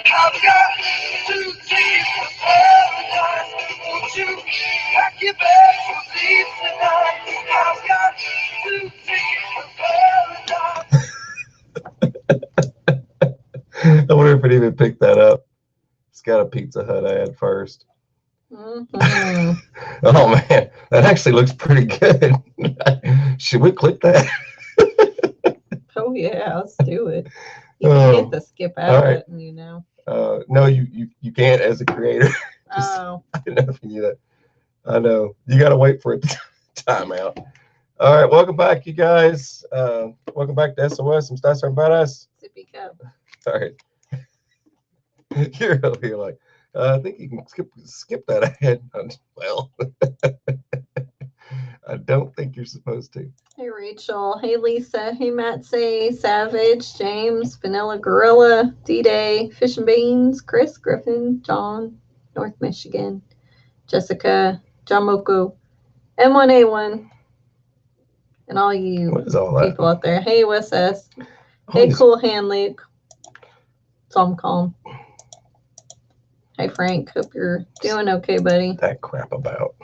I've got to take the paradise. Won't you pack your bags and leave tonight? I've got to take the paradise. I wonder if it even picked that up. It's got a Pizza Hut ad first. Mm-hmm. Oh man, that actually looks pretty good. Should we click that? Oh yeah, let's do it. You can hit the skip out right. button, you know. No, you can't as a creator. Just, Oh. I didn't know if you knew that. I know. You got to wait for it to time out. All right, welcome back, you guys. Welcome back to SOS. I'm Stats Are Badass. Sippy cup. All right. You're over here like, I think you can skip that ahead. Well, I don't think you're supposed to. Hey Rachel. Hey Lisa. Hey Matt Say, Savage, James, Vanilla Gorilla, D-Day, Fish and Beans, Chris, Griffin, John, North Michigan, Jessica, John Moko, M1A1, and all you What is all that? people out there. Hey Wes S. Oh, Hey Cool Hand Luke. Tom Calm. Hey Frank. Hope you're doing okay, buddy. that crap about.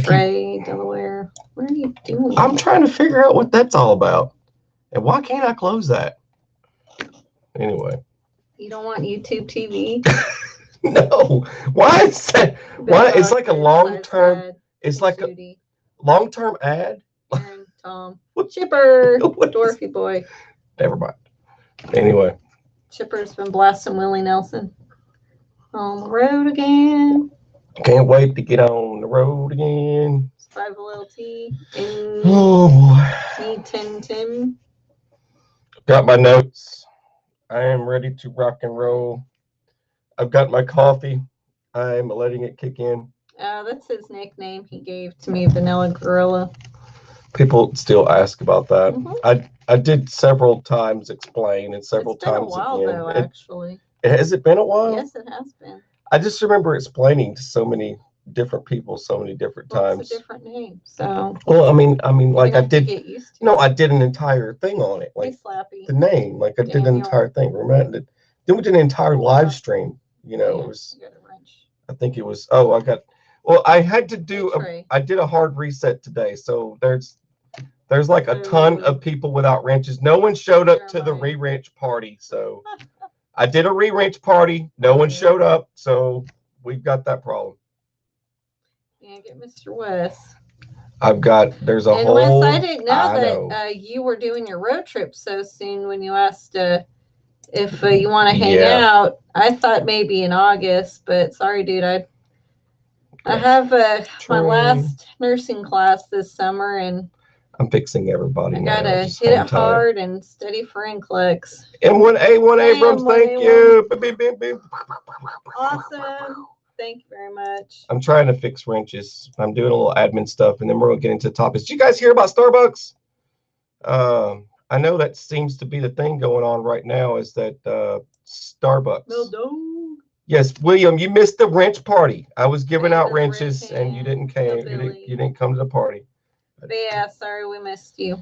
Trey, Delaware. What are you doing? I'm trying to figure out what that's all about. And why can't I close that? Anyway. You don't want YouTube TV? No. Why is that? Why? It's like a long-term. It's like a long-term ad. Aaron, Tom. Chipper. Dorothy boy. Never mind. Anyway. Chipper's been blasting Willie Nelson. On the road again. Can't wait to get on the road again. 5 LT. Oh boy. Me, Tim. Got my notes. I am ready to rock and roll. I've got my coffee. I'm letting it kick in. That's his nickname he gave to me, Vanilla Gorilla. People still ask about that. Mm-hmm. I did several times explain and several times It's been a while, again. though, actually. Has it been a while? Yes, it has been. I just remember explaining to so many different people so many different times. It's a different name, so. Well, I mean, like I did. Get used to I did an entire thing on it, like the name. Like I did an entire thing. Remember? Then we did an entire live stream. You know, it was. I think it was. Oh, I had to do. I did a hard reset today, so there's like a ton of people without wrenches. No one showed up to the re-wrench party, so I did a re-wrench party. No one showed up, so we've got that problem. Yeah, get Mr. West. There's a whole. And Wes, I didn't know that you were doing your road trip so soon when you asked if you want to hang out. I thought maybe in August, but sorry, dude. I have my last nursing class this summer, and I'm fixing everybody. I gotta hit it hard and steady for NCLEX. M1A1 Abrams, thank you. Awesome. Thank you very much. I'm trying to fix wrenches. I'm doing a little admin stuff, and then we're gonna get into topics. Did you guys hear about Starbucks? I know that seems to be the thing going on right now. Is that Starbucks? No. Yes, William, you missed the wrench party. I was giving out wrenches, and you didn't came. You didn't come to the party. But yeah, sorry we missed you.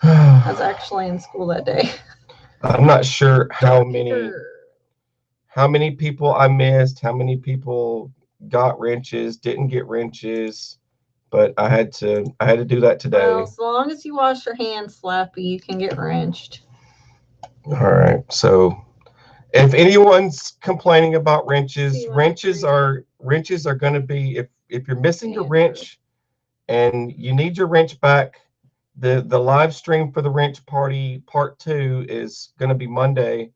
I was actually in school that day. I'm not sure how many people I missed, how many people got wrenches, didn't get wrenches, but I had to do that today. Well, as long as you wash your hands, Slappy, you can get wrenched. All right. So if anyone's complaining about wrenches, wrenches are going to be if you're missing your wrench and you need your wrench back, the live stream for the wrench party part 2 is going to be Monday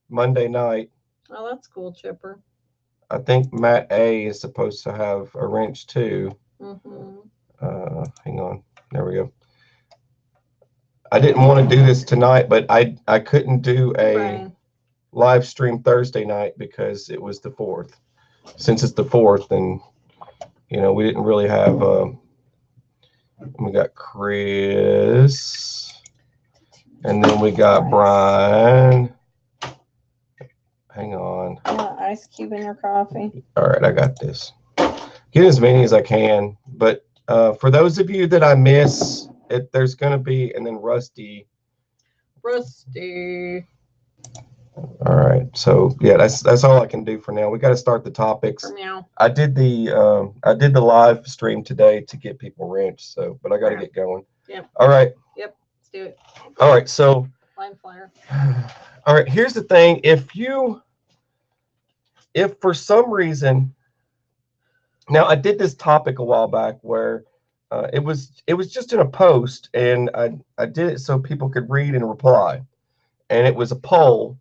night. Oh, that's cool, Chipper. I think Matt A is supposed to have a wrench too. Mm-hmm. Hang on. There we go. I didn't want to do this tonight, but I couldn't do a live stream Thursday night because it was the 4th. Since it's the 4th, and we didn't really have. We got Chris, and then we got Brian. Hang on. Ice cube in your coffee. All right, I got this. Get as many as I can, but for those of you that I miss, there's going to be, and then Rusty. All right. So yeah, that's all I can do for now. We got to start the topics. For now. I did the live stream today to get people wrenched. So, but I got to get going. Yep. All right. Yep. Let's do it. All right. So. Line flyer. All right. Here's the thing. If for some reason, now I did this topic a while back where it was just in a post, and I did it so people could read and reply, and it was a poll,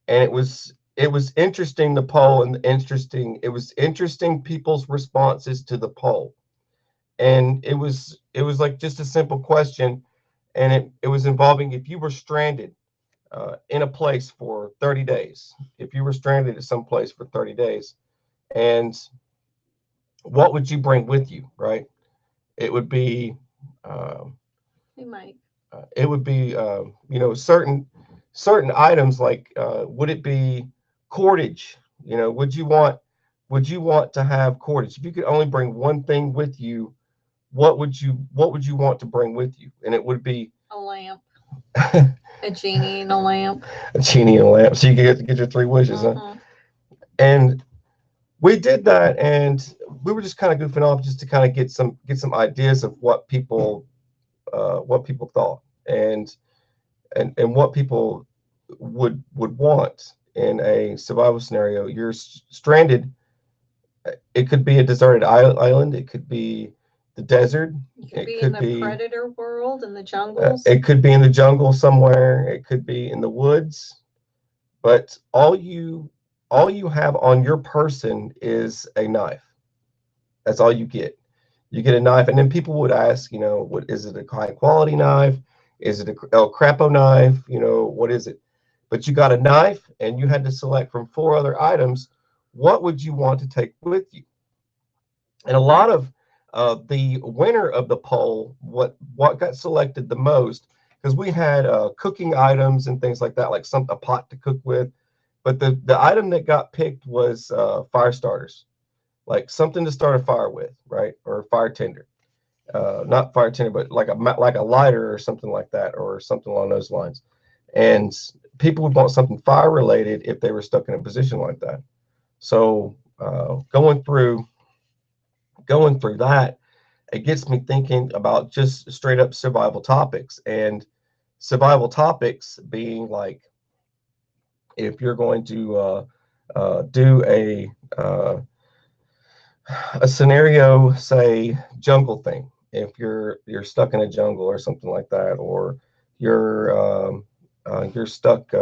and it was interesting, the poll, and it was interesting people's responses to the poll, and it was like just a simple question, and it was involving if you were stranded in a place for 30 days, if you were stranded at some place for 30 days, and what would you bring with you, right? It would be hey Mike. It would be certain items, like would it be cordage? Would you want to have cordage? If you could only bring one thing with you, what would you want to bring with you? And it would be a lamp. A genie and a lamp. A genie and a lamp, so you can get your 3 wishes, huh? And we did that, and we were just kind of goofing off just to kind of get some ideas of what people thought, and what people would want in a survival scenario. You're stranded. It could be a deserted island. It could be the desert. It could be in the predator world, in the jungles. It could be in the jungle somewhere. It could be in the woods. But all you have on your person is a knife. That's all you get. You get a knife, and then people would ask, what is it? A high quality knife? Is it a El Crapo knife? What is it? But you got a knife, and you had to select from 4 other items. What would you want to take with you? And a lot of the winner of the poll, what got selected the most, because we had cooking items and things like that, like a pot to cook with. But the item that got picked was fire starters, like something to start a fire with, right? Or a fire tinder. Not fire tinder, but like a lighter or something like that, or something along those lines. And people would want something fire related if they were stuck in a position like that. So going through that, it gets me thinking about just straight up survival topics, and survival topics being like, if you're going to do a scenario, say jungle thing, if you're stuck in a jungle or something like that, or you're stuck.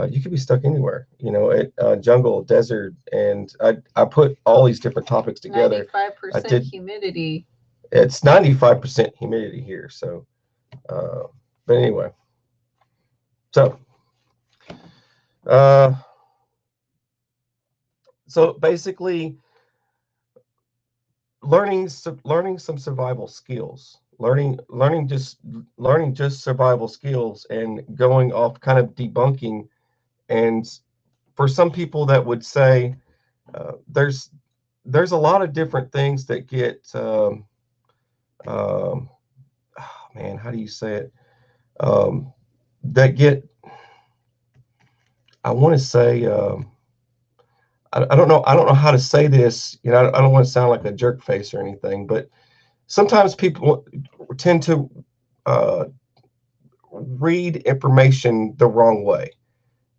You could be stuck anywhere, jungle, desert, and I put all these different topics together. 95% humidity. It's 95% humidity here, so. But anyway, so. So basically, learning some survival skills, learning just survival skills, and going off kind of debunking. And for some people that would say there's a lot of different things that get oh man, how do you say it, that get, I want to say I don't know how to say this. I don't want to sound like a jerk face or anything, but sometimes people tend to read information the wrong way.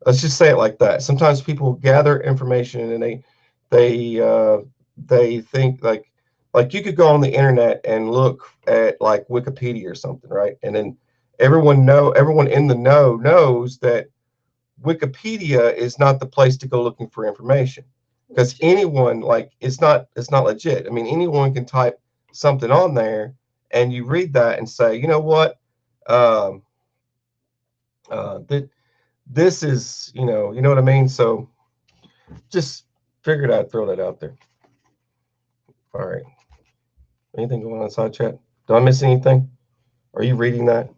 Let's just say it like that. Sometimes people gather information, and they think like you could go on the internet and look at like Wikipedia or something, right? And then everyone in the know knows that Wikipedia is not the place to go looking for information, because anyone, like, it's not legit. I mean, anyone can type something on there, and you read that and say, you know what, that this is, you know what I mean. So just figured I'd throw that out there. All right. Anything going on inside chat? Do I miss anything? Are you reading that?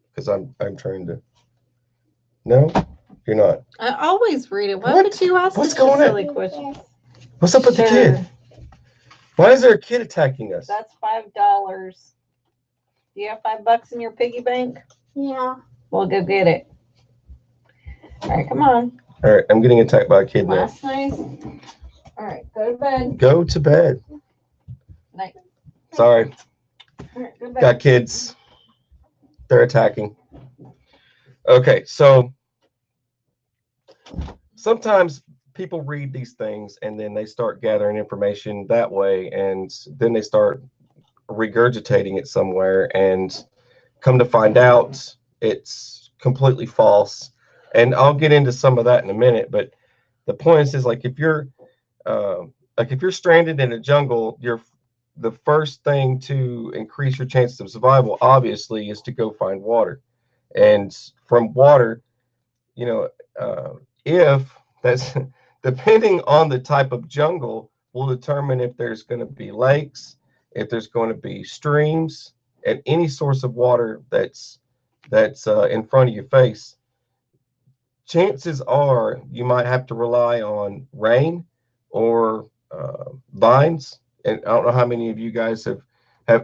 Because I'm trying to. No. You're not. I always read it. Why would you ask such a silly question? What's up with the kid? Why is there a kid attacking us? That's $5. Do you have $5 in your piggy bank? Yeah. Well, go get it. All right, come on. All right, I'm getting attacked by a kid now. Last night. All right, go to bed. Go to bed. Night. Sorry. All right, go to bed. Got kids. They're attacking. Okay, so sometimes people read these things and then they start gathering information that way, and then they start regurgitating it somewhere, and come to find out it's completely false. And I'll get into some of that in a minute, but the point is like if you're stranded in a jungle, the first thing to increase your chances of survival obviously is to go find water. And from water, if that's depending on the type of jungle will determine if there's going to be lakes, if there's going to be streams, and any source of water that's in front of your face. Chances are you might have to rely on rain or vines. And I don't know how many of you guys have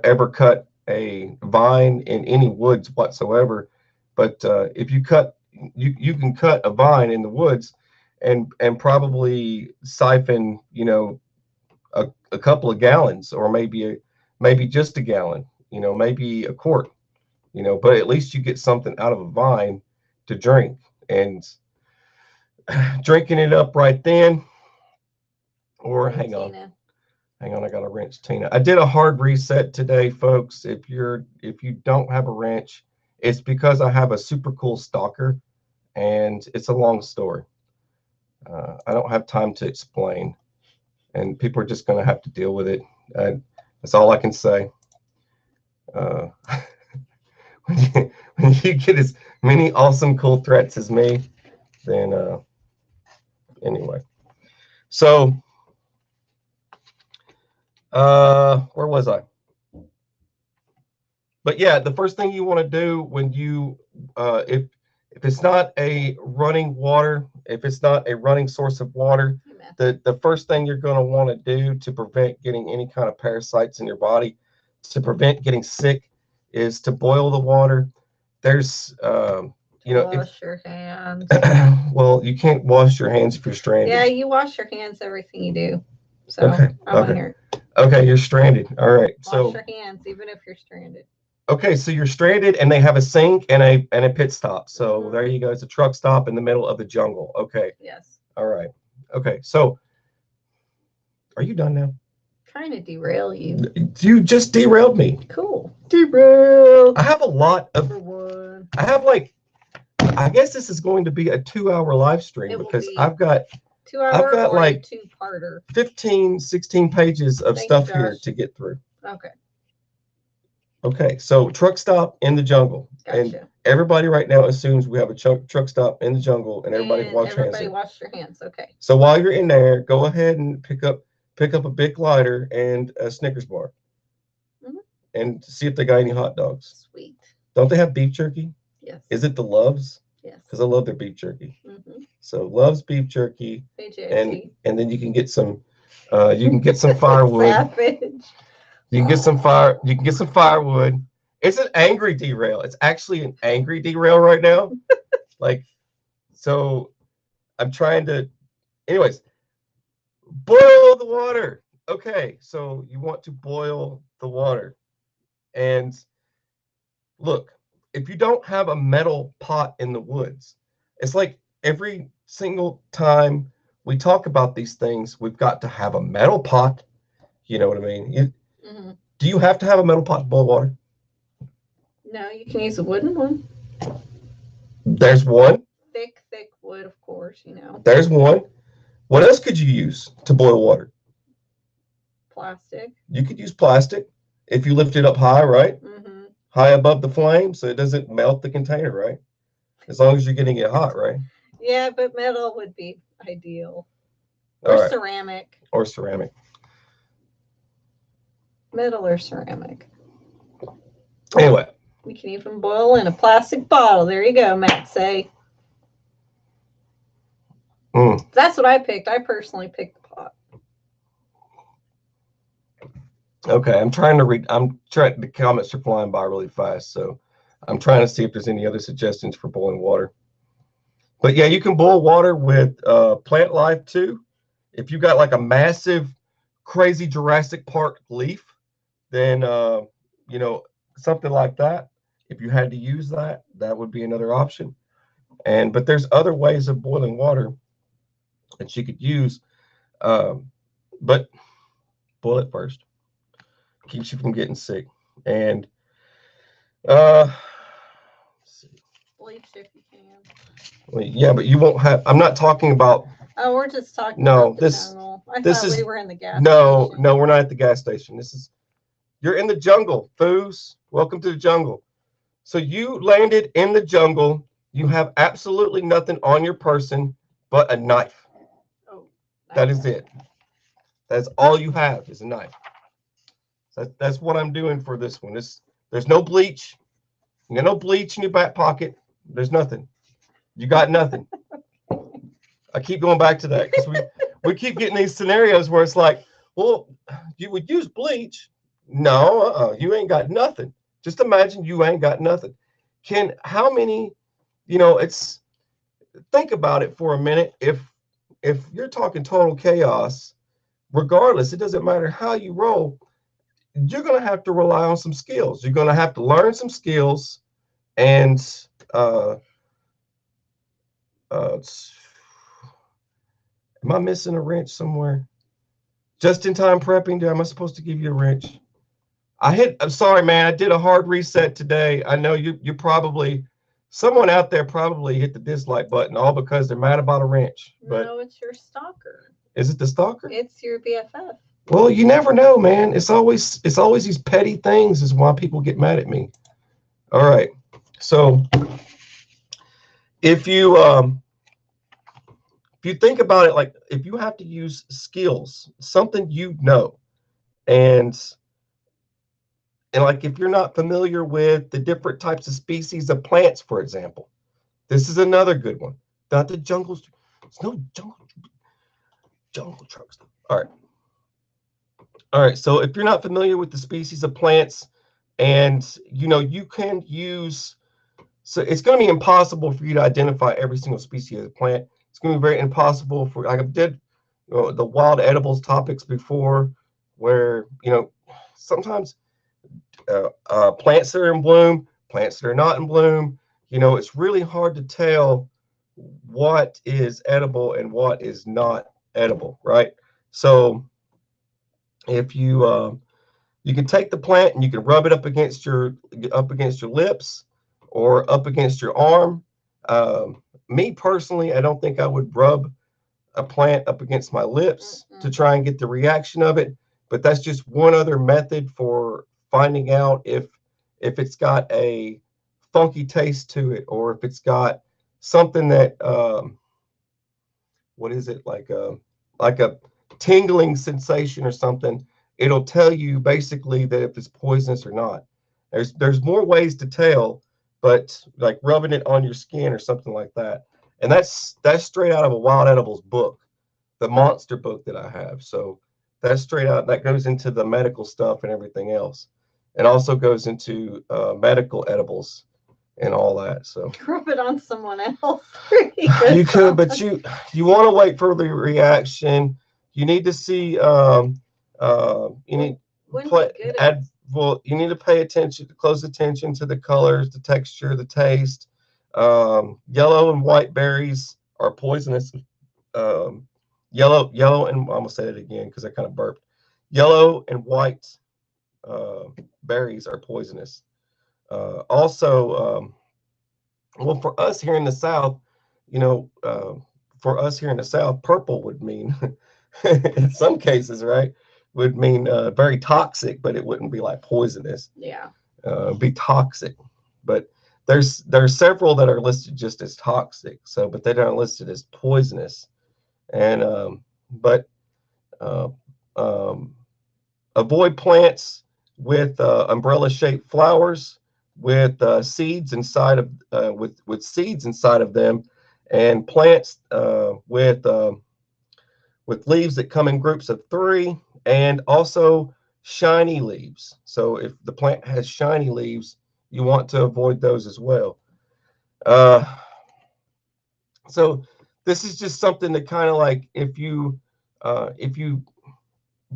ever cut a vine in any woods whatsoever, but if you can cut a vine in the woods and probably siphon a couple of gallons, or maybe just a gallon, maybe a quart, but at least you get something out of a vine to drink. And drinking it up right then, or hang on, I got a wrench, Tina. I did a hard reset today, folks. If you don't have a wrench, it's because I have a super cool stalker, and it's a long story. I don't have time to explain, and people are just going to have to deal with it. That's all I can say. When you get as many awesome, cool threats as me, then anyway. So where was I? But yeah, the first thing you want to do when you if it's not a running water, if it's not a running source of water, the first thing you're going to want to do to prevent getting any kind of parasites in your body, to prevent getting sick, is to boil the water. There's wash your hands. Well, you can't wash your hands if you're stranded. Yeah, you wash your hands everything you do. So okay, you're stranded. All right. Wash your hands even if you're stranded. Okay, so you're stranded and they have a sink and a pit stop. So there you go. It's a truck stop in the middle of the jungle. Okay. Yes. All right. Okay. So are you done now? Trying to derail you. You just derailed me. Cool. Derail. I have a lot of I guess this is going to be a 2-hour live stream because I've got 2-hour like two-parter. 15, 16 pages of stuff here to get through. Okay. Okay, so truck stop in the jungle. Gotcha. And everybody right now assumes we have a truck stop in the jungle, and everybody wash your hands. Okay. So while you're in there, go ahead and pick up a big lighter and a Snickers bar, and see if they got any hot dogs. Sweet. Don't they have beef jerky? Yes. Is it the Loves? Yes. Because I love their beef jerky. So Loves beef jerky, and then you can get some firewood. Savage. You can get some fire. You can get some firewood. It's an angry derail. It's actually an angry derail right now. So I'm trying to. Anyways, boil the water. Okay, so you want to boil the water, and look, if you don't have a metal pot in the woods, it's like every single time we talk about these things, we've got to have a metal pot. You know what I mean? Do you have to have a metal pot to boil water? No, you can use a wooden one. There's one. Thick wood, of course, There's one. What else could you use to boil water? Plastic. You could use plastic if you lift it up high, right? High above the flame so it doesn't melt the container, right? As long as you're getting it hot, right? Yeah, but metal would be ideal. Or ceramic. Or ceramic. Metal or ceramic. Anyway. We can even boil in a plastic bottle. There you go, Matt. Say. That's what I picked. I personally picked the pot. Okay, I'm trying to read. The comments are flying by really fast, so I'm trying to see if there's any other suggestions for boiling water. But yeah, you can boil water with plant life too. If you got like a massive, crazy Jurassic Park leaf, then you know, something like that. If you had to use that, that would be another option. But there's other ways of boiling water that you could use. Um, but boil it first. Keeps you from getting sick. And uh, bleach if you can. well, yeah, but you won't have. I'm not talking about. Oh, we're just talking about the jungle. I thought we were in the gas station. No, we're not at the gas station. You're in the jungle, foos. Welcome to the jungle. So you landed in the jungle. You have absolutely nothing on your person but a knife. Oh, that is it. That's all you have is a knife. That's what I'm doing for this one. There's no bleach. You got no bleach in your back pocket. There's nothing. You got nothing. I keep going back to that because we keep getting these scenarios where it's like, well, you would use bleach. No, you ain't got nothing. Just imagine you ain't got nothing. How many, think about it for a minute. If you're talking total chaos, regardless, it doesn't matter how you roll, you're going to have to rely on some skills. You're going to have to learn some skills and am I missing a wrench somewhere? Just in time prepping, am I supposed to give you a wrench? I'm sorry, man. I did a hard reset today. I know you probably, someone out there probably hit the dislike button all because they're mad about a wrench. No, it's your stalker. Is it the stalker? It's your BFF. Well, you never know, man. It's always these petty things is why people get mad at me. All right. So if you think about it, like if you have to use skills, something and like if you're not familiar with the different types of species of plants, for example, this is another good one. Not the jungles. It's no jungle trucks. All right. So if you're not familiar with the species of plants, and you can use, so it's going to be impossible for you to identify every single species of plant. It's going to be very impossible for, like I did the wild edibles topics before, where sometimes plants that are in bloom, plants that are not in bloom, it's really hard to tell what is edible and what is not edible, right? So if you can take the plant and you can rub it up against your lips or up against your arm. Me personally, I don't think I would rub a plant up against my lips to try and get the reaction of it, but that's just one other method for finding out if it's got a funky taste to it, or if it's got something that what is it, like a tingling sensation or something. It'll tell you basically that if it's poisonous or not. There's more ways to tell, but like rubbing it on your skin or something like that. And that's straight out of a Wild Edibles book, the monster book that I have. So that's straight out. That goes into the medical stuff and everything else. It also goes into medical edibles and all that. So rub it on someone else. You could, but you want to wait for the reaction. You need to see. You need you need to pay attention, close attention to the colors, the texture, the taste. Yellow and white berries are poisonous. Yellow and I'm gonna say it again because I kind of burped. Yellow and white berries are poisonous. Also, well, for us here in the South, purple would mean, in some cases, right, would mean very toxic, but it wouldn't be like poisonous. Yeah. Be toxic, but there's several that are listed just as toxic. So, but they're not listed as poisonous. And avoid plants with umbrella-shaped flowers with seeds inside of with seeds inside of them, and plants with leaves that come in groups of 3, and also shiny leaves. So if the plant has shiny leaves, you want to avoid those as well. So this is just something to kind of like, if you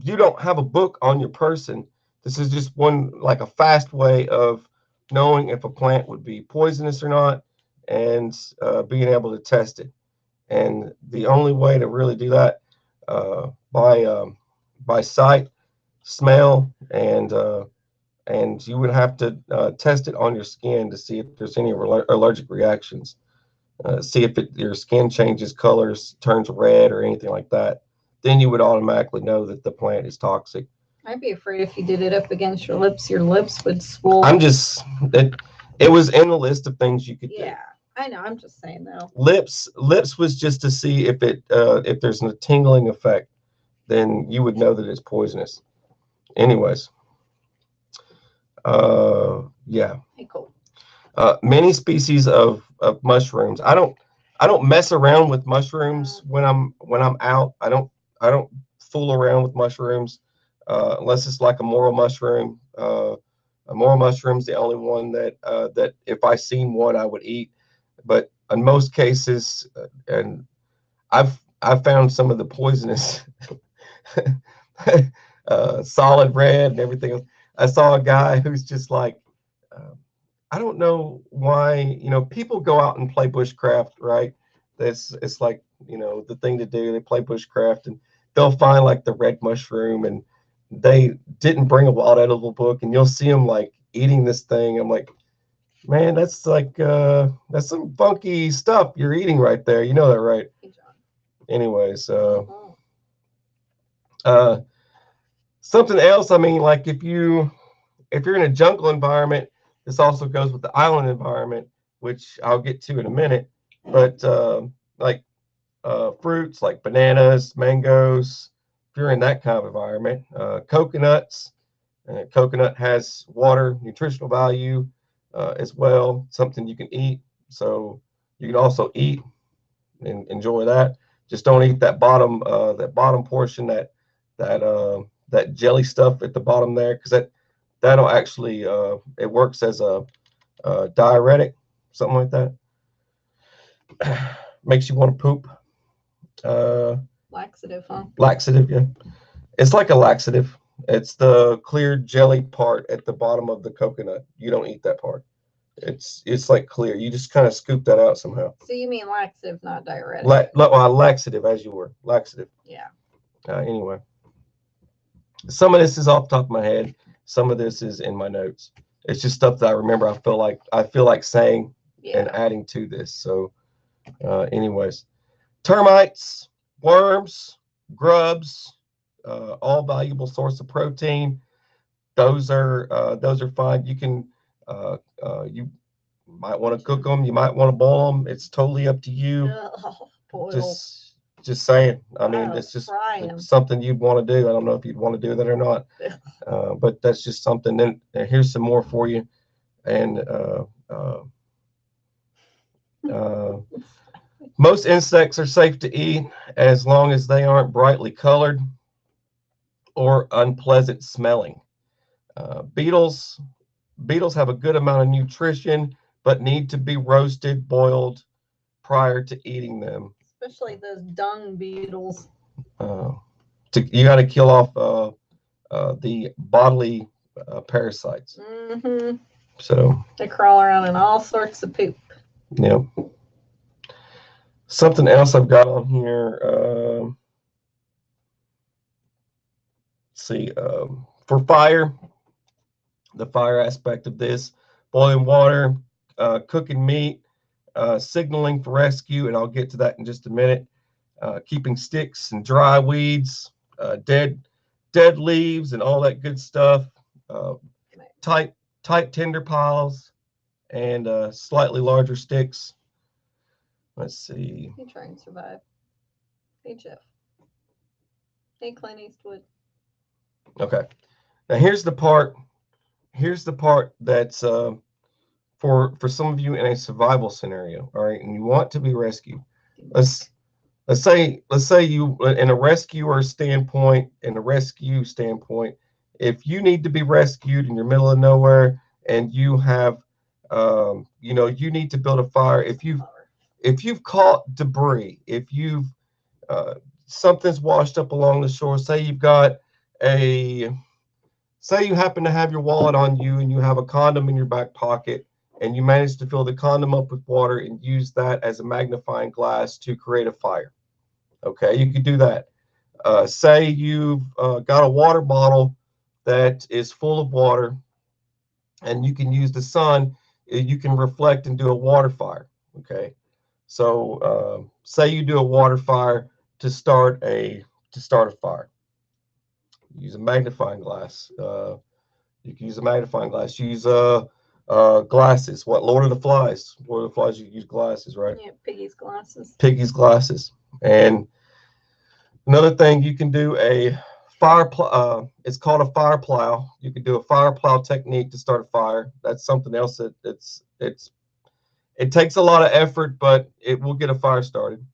don't have a book on your person, this is just one, like a fast way of knowing if a plant would be poisonous or not, and being able to test it. And the only way to really do that, by sight, smell, and you would have to test it on your skin to see if there's any allergic reactions. See if your skin changes colors, turns red, or anything like that. Then you would automatically know that the plant is toxic. I'd be afraid if you did it up against your lips would swell. I'm just it was in the list of things you could do. Yeah, I know. I'm just saying though. Lips was just to see if there's a tingling effect, then you would know that it's poisonous. Anyways, yeah. Hey, cool. Many species of mushrooms. I don't mess around with mushrooms when I'm out. I don't fool around with mushrooms unless it's like a morel mushroom. A morel mushroom's the only one that if I seen one I would eat. But in most cases, and I've found some of the poisonous solid red and everything else. I saw a guy who's just like. I don't know why, people go out and play bushcraft, right? It's like, the thing to do. They play bushcraft and they'll find like the red mushroom, and they didn't bring a wild edible book, and you'll see them like eating this thing. I'm like, man, that's like that's some funky stuff you're eating right there. You know that, right? Anyways, something else. I mean, like if you're in a jungle environment, this also goes with the island environment, which I'll get to in a minute. But like fruits like bananas, mangoes, if you're in that kind of environment, coconuts. Coconut has water, nutritional value as well, something you can eat. So you can also eat and enjoy that. Just don't eat that bottom portion, that jelly stuff at the bottom there, because that'll actually it works as a diuretic, something like that. Makes you want to poop. Laxative, huh? Laxative, yeah. It's like a laxative. It's the clear jelly part at the bottom of the coconut. You don't eat that part. It's like clear. You just kind of scoop that out somehow. So you mean laxative, not diuretic? Laxative, as you were. Laxative. Yeah. Anyway, some of this is off the top of my head. Some of this is in my notes. It's just stuff that I remember. I feel like saying and adding to this. So, anyways, termites, worms, grubs, all valuable source of protein. Those are fine. You can you might want to cook them. You might want to boil them. It's totally up to you. Just saying. I mean, it's just something you'd want to do. I don't know if you'd want to do that or not, but that's just something. Then here's some more for you. And most insects are safe to eat as long as they aren't brightly colored or unpleasant smelling. Beetles have a good amount of nutrition, but need to be roasted, boiled prior to eating them. Especially those dung beetles. You got to kill off the bodily parasites. Mm-hmm. So they crawl around in all sorts of poop. Yep. Something else I've got on here. Let's see. For fire, the fire aspect of this: boiling water, cooking meat, signaling for rescue, and I'll get to that in just a minute. Keeping sticks and dry weeds, dead leaves, and all that good stuff. Tight tinder piles, and slightly larger sticks. Let's see. You try and survive. Hey, Jeff. Hey, Clint Eastwood. Okay. Now here's the part that's for some of you in a survival scenario. All right, and you want to be rescued. Let's say you in a rescue standpoint, if you need to be rescued in your middle of nowhere and you have you need to build a fire. if you've caught debris, if you've something's washed up along the shore, say you happen to have your wallet on you and you have a condom in your back pocket, and you manage to fill the condom up with water and use that as a magnifying glass to create a fire. Okay, you could do that. Say you've got a water bottle that is full of water, and you can use the sun. You can reflect and do a water fire. Okay, so say you do a water fire to start a fire. Use a magnifying glass. You can use a magnifying glass. Use glasses. What, Lord of the Flies? Lord of the Flies, you use glasses, right? Yeah, Piggy's glasses. Piggy's glasses. And another thing, you can do a fire. It's called a fire plow. You can do a fire plow technique to start a fire. That's something else that it takes a lot of effort, but it will get a fire started.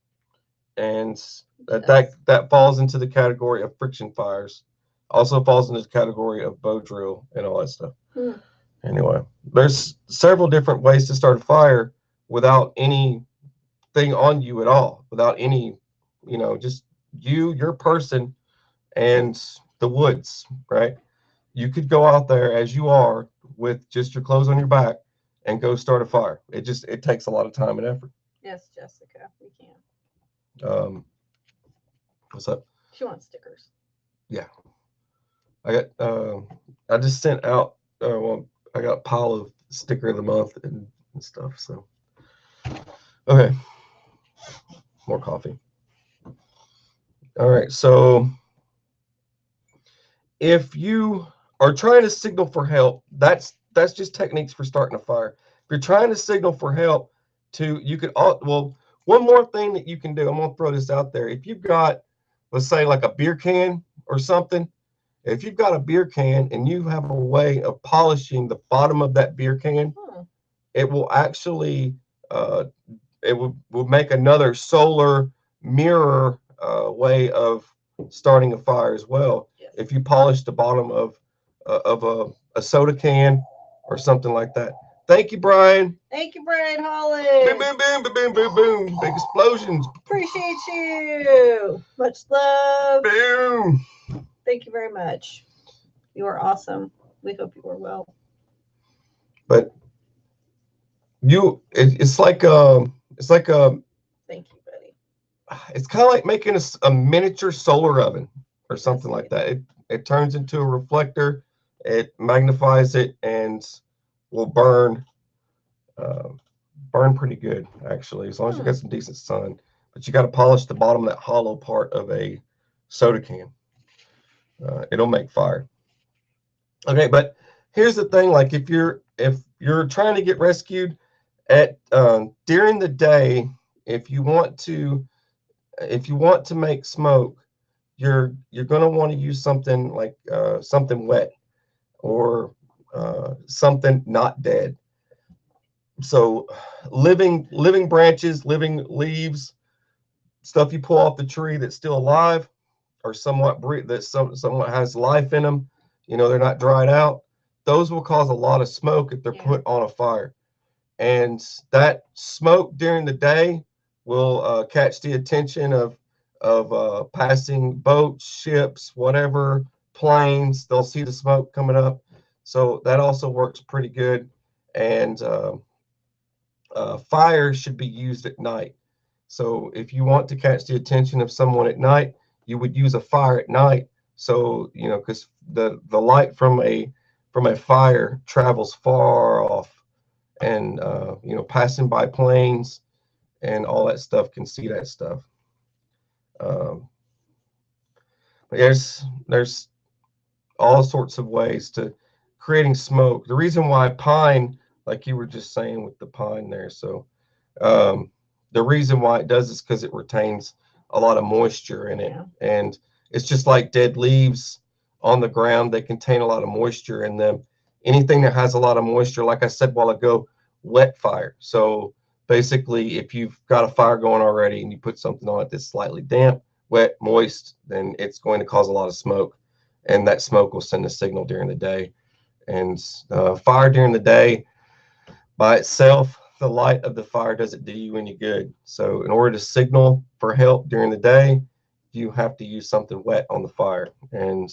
And that falls into the category of friction fires. Also falls into the category of bow drill and all that stuff. Anyway, there's several different ways to start a fire without anything on you at all, without any, just your person and the woods, right? You could go out there as you are with just your clothes on your back and go start a fire. It takes a lot of time and effort. Yes, Jessica, we can. What's up? She wants stickers. Yeah. I just sent out, I got a pile of sticker of the month and stuff. So, okay. More coffee. All right. So if you are trying to signal for help, that's just techniques for starting a fire. If you're trying to signal for help one more thing that you can do, I'm going to throw this out there. If you've got, let's say, like a beer can or something, if you've got a beer can and you have a way of polishing the bottom of that beer can, it will actually, it will make another solar mirror way of starting a fire as well. Yes. If you polish the bottom of a soda can or something like that. Thank you, Brian. Thank you, Brian Holland. Boom, boom, boom, boom, boom, boom, boom. Big explosions. Appreciate you. Much love. Boom. Thank you very much. You are awesome. We hope you are well. But it's like Thank you, buddy. It's kind of like making a miniature solar oven or something like that. It turns into a reflector, it magnifies it, and will burn pretty good, actually, as long as you got some decent sun. But you got to polish the bottom of that hollow part of a soda can. It'll make fire. Okay, but here's the thing: like if you're trying to get rescued at during the day, if you want to make smoke, you're going to want to use something like something wet or something not dead. So living branches, living leaves, stuff you pull off the tree that's still alive or somewhat has life in them, they're not dried out. Those will cause a lot of smoke if they're put on a fire. And that smoke during the day will catch the attention of passing boats, ships, whatever, planes. They'll see the smoke coming up. So that also works pretty good. And fire should be used at night. So if you want to catch the attention of someone at night, you would use a fire at night. So, because the light from a fire travels far off, and passing by planes and all that stuff can see that stuff. But there's all sorts of ways to creating smoke. The reason why pine, like you were just saying with the pine there, so the reason why it does is because it retains a lot of moisture in it. And it's just like dead leaves on the ground. They contain a lot of moisture in them. Anything that has a lot of moisture, like I said a while ago, wet fire. So basically, if you've got a fire going already and you put something on it that's slightly damp, wet, moist, then it's going to cause a lot of smoke. And that smoke will send a signal during the day. And fire during the day by itself, the light of the fire doesn't do you any good. So in order to signal for help during the day, you have to use something wet on the fire. And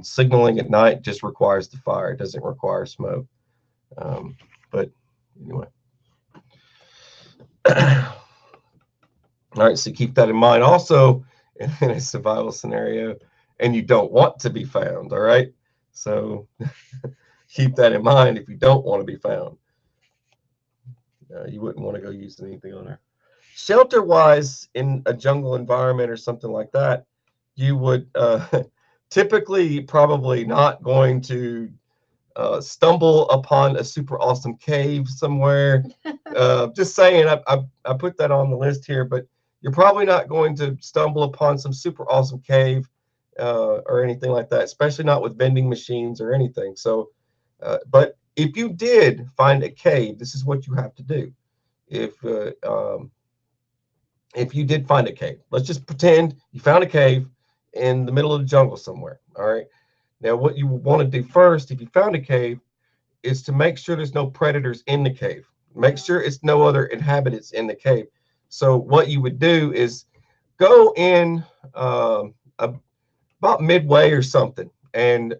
signaling at night just requires the fire. It doesn't require smoke. But anyway. All right, so keep that in mind. Also, in a survival scenario, and you don't want to be found, all right? So keep that in mind if you don't want to be found. You wouldn't want to go use anything on there. Shelter-wise, in a jungle environment or something like that, you would typically probably not going to stumble upon a super awesome cave somewhere. Just saying, I put that on the list here, but you're probably not going to stumble upon some super awesome cave or anything like that, especially not with vending machines or anything. So, but if you did find a cave, this is what you have to do. If you did find a cave, let's just pretend you found a cave in the middle of the jungle somewhere. All right. Now, what you want to do first, if you found a cave, is to make sure there's no predators in the cave. Make sure it's no other inhabitants in the cave. So what you would do is go in about midway or something and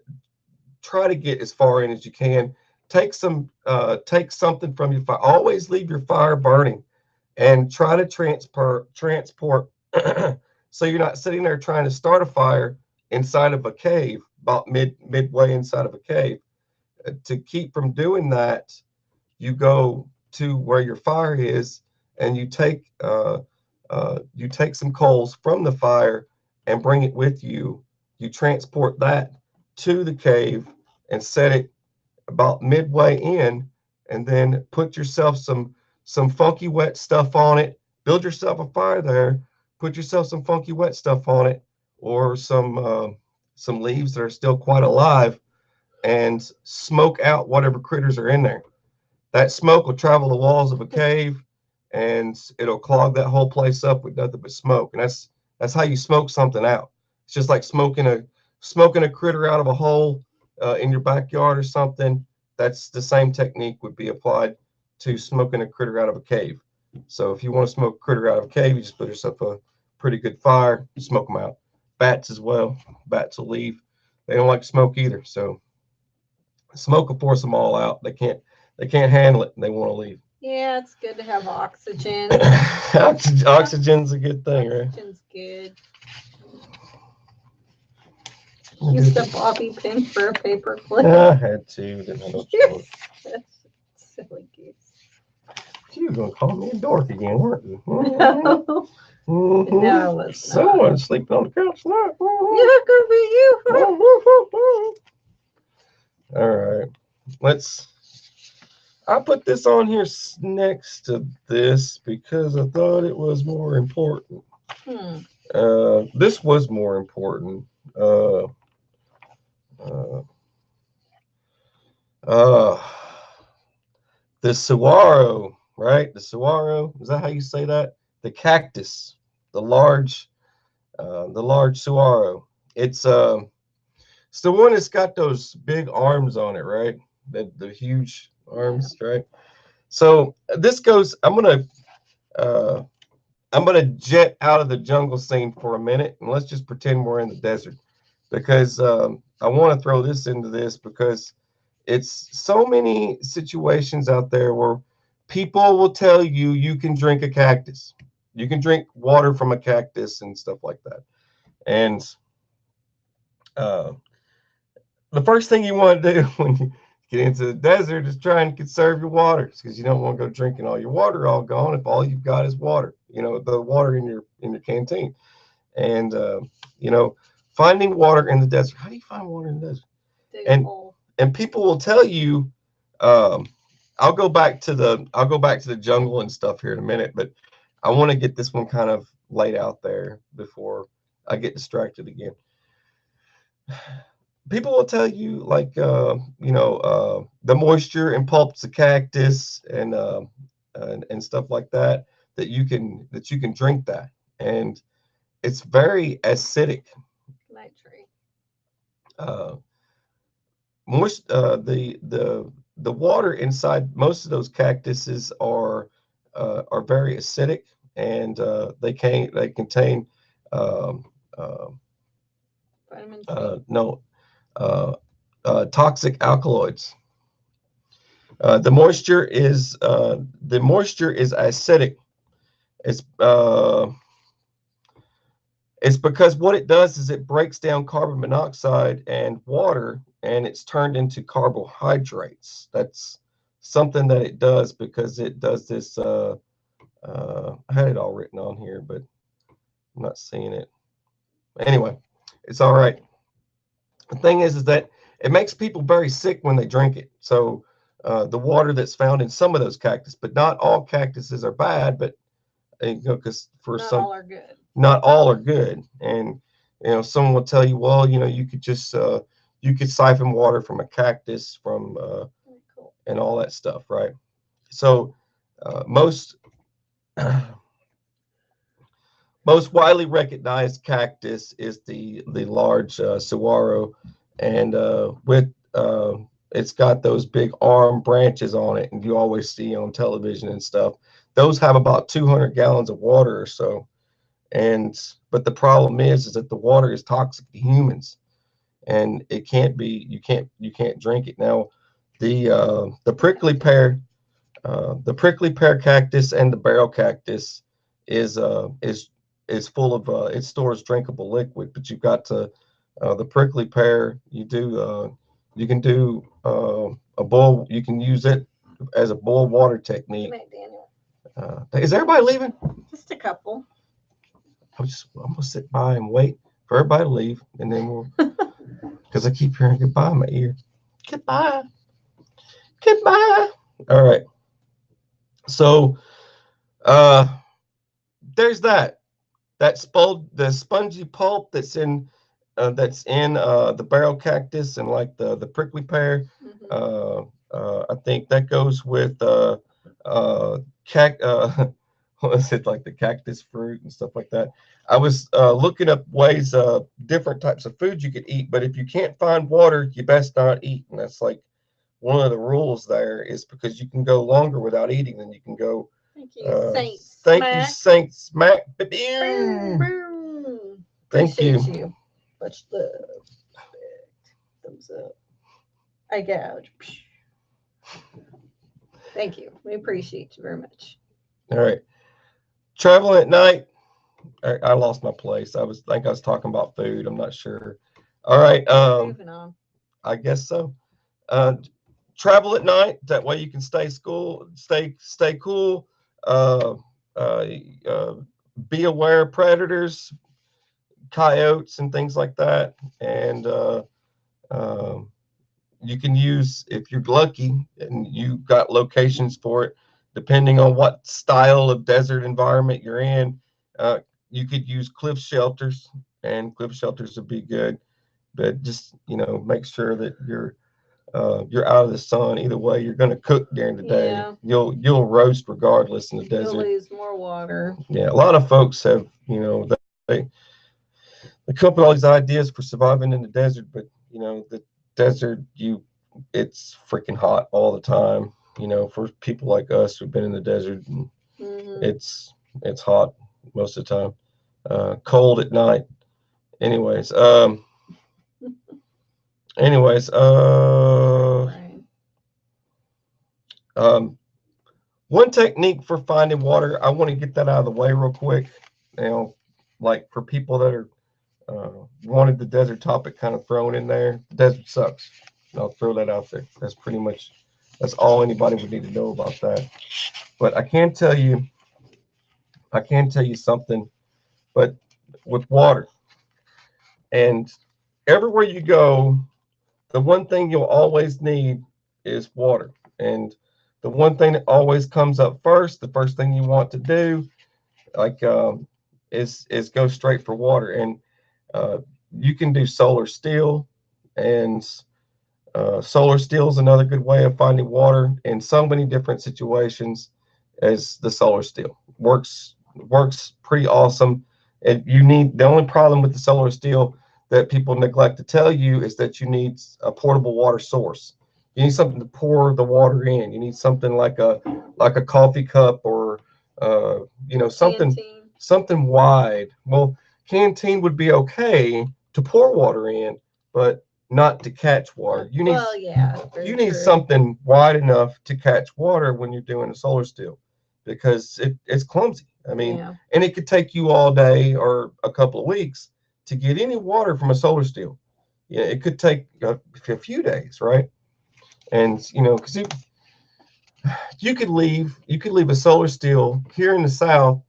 try to get as far in as you can. Take something from your fire. Always leave your fire burning and try to transport so you're not sitting there trying to start a fire inside of a cave, about midway inside of a cave. To keep from doing that, you go to where your fire is and you take some coals from the fire and bring it with you. You transport that to the cave and set it about midway in, and then put yourself some funky wet stuff on it. Build yourself a fire there. Put yourself some funky wet stuff on it, or some leaves that are still quite alive, and smoke out whatever critters are in there. That smoke will travel the walls of a cave, and it'll clog that whole place up with nothing but smoke. And that's how you smoke something out. It's just like smoking a critter out of a hole in your backyard or something. That's the same technique would be applied to smoking a critter out of a cave. So if you want to smoke a critter out of a cave, you just put yourself a pretty good fire, smoke them out. Bats as well. Bats will leave. They don't like smoke either. So smoke will force them all out. They can't handle it, and they want to leave. Yeah, it's good to have oxygen. Oxygen's a good thing, right? Oxygen's good. Used a bobby pin for a paper clip. I had to. Didn't have no choice. That's silly goose. You were gonna call me a dork again, weren't you? No. Mm-hmm. No, it's someone sleeping on the couch now. Yeah, it could be you. All right, I put this on here next to this because I thought it was more important. This was more important. The saguaro, right? The saguaro, is that how you say that? The cactus, the large saguaro. It's the one that's got those big arms on it, right? The huge arms, right? So this goes. I'm gonna jet out of the jungle scene for a minute, and let's just pretend we're in the desert, because I want to throw this into this because it's so many situations out there where people will tell you you can drink a cactus, you can drink water from a cactus and stuff like that. And the first thing you want to do when you get into the desert is try and conserve your water, because you don't want to go drinking all your water all gone if all you've got is water, the water in your canteen. And finding water in the desert. How do you find water in the desert? And people will tell you, I'll go back to the jungle and stuff here in a minute, but I want to get this one kind of laid out there before I get distracted again. People will tell you, like, the moisture and pulps of cactus and stuff like that, that you can drink that, and it's very acidic. Nitrate. The the water inside most of those cactuses are very acidic, and they contain um, uh, Vitamin C. no toxic alkaloids. The moisture is acidic. It's it's because what it does is it breaks down carbon monoxide and water, and it's turned into carbohydrates. That's something that it does because it does this. I had it all written on here, but I'm not seeing it. Anyway, it's all right. The thing is that it makes people very sick when they drink it. So the water that's found in some of those cactus, but not all cactuses are bad, but because for Not some, all are good. not all are good. And someone will tell you, well, you could just you could siphon water from a cactus from cool. and all that stuff, right? So most most widely recognized cactus is the large saguaro, and with it's got those big arm branches on it, and you always see on television and stuff. Those have about 200 gallons of water or so, and but the problem is that the water is toxic to humans, and it can't be. You can't drink it. Now, the prickly pear cactus and the barrel cactus is full of it stores drinkable liquid, but you've got to the prickly pear you can do a boil. You can use it as a boil water technique. Is everybody leaving? Just a couple. I'm gonna sit by and wait for everybody to leave, and then we'll because I keep hearing goodbye in my ear. Goodbye. Goodbye. All right. So there's that the spongy pulp that's in the barrel cactus and like the prickly pear. I think that goes with what is it, like the cactus fruit and stuff like that. I was looking up ways different types of food you could eat, but if you can't find water, you best not eat. And that's like one of the rules there, is because you can go longer without eating than you can go. Thank you, Saint thank Smack. you, Saint Smack. Boom, boom. Thank Appreciate you. Much love. Thumbs up. I gouge. Thank you. We appreciate you very much. All right. Traveling at night. I lost my place. I think I was talking about food. I'm not sure. All right. Moving on. I guess so. Travel at night. That way you can stay cool. Uh, uh, uh, be aware of predators, coyotes, and things like that. And you can use, if you're lucky and you got locations for it, depending on what style of desert environment you're in, you could use cliff shelters, and cliff shelters would be good. But just make sure that you're out of the sun. Either way, you're going to cook during the day. Yeah. You'll roast regardless in the desert. You'll lose more water. Yeah, a lot of folks have they come up with all these ideas for surviving in the desert, but the desert, it's freaking hot all the time. For people like us who've been in the desert, and it's hot most of the time. Cold at night. Anyways, one technique for finding water, I want to get that out of the way real quick. Like for people that are wanted the desert topic kind of thrown in there, the desert sucks. I'll throw that out there. That's all anybody would need to know about that. But I can tell you something. But with water, and everywhere you go, the one thing you'll always need is water. And the one thing that always comes up first, the first thing you want to do, is go straight for water. And you can do solar steel, and solar steel is another good way of finding water in so many different situations. As the solar steel works pretty awesome. And the only problem with the solar steel that people neglect to tell you is that you need a portable water source. You need something to pour the water in. You need something like a coffee cup, or something wide. Well, canteen would be okay to pour water in, but not to catch water. You need something wide enough to catch water when you're doing a solar still, because it's clumsy. I mean, and it could take you all day or a couple of weeks to get any water from a solar still. Yeah, it could take a few days, right? And because you could leave a solar still here in the South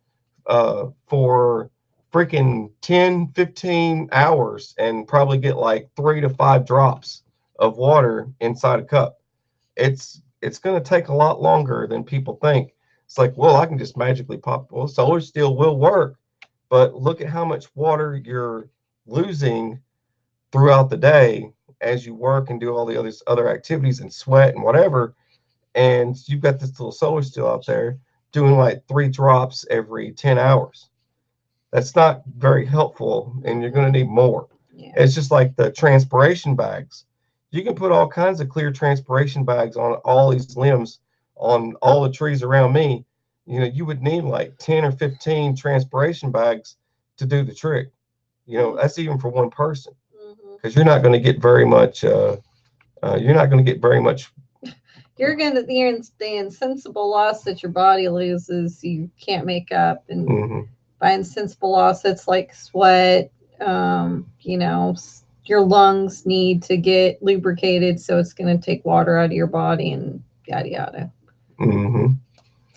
for freaking 10, 15 hours and probably get like 3 to 5 drops of water inside a cup. It's going to take a lot longer than people think. It's like, well, I can just magically pop. Well, solar still will work, but look at how much water you're losing throughout the day as you work and do all the other activities and sweat and whatever. And you've got this little solar still out there doing like 3 drops every 10 hours. That's not very helpful, and you're going to need more. It's just like the transpiration bags. You can put all kinds of clear transpiration bags on all these limbs on all the trees around me. You would need like 10 or 15 transpiration bags to do the trick. That's even for one person, because you're not going to get very much. You're not going to get very much. You're going to the insensible loss that your body loses. You can't make up, and by insensible loss, it's like sweat. Your lungs need to get lubricated, so it's going to take water out of your body and yada yada.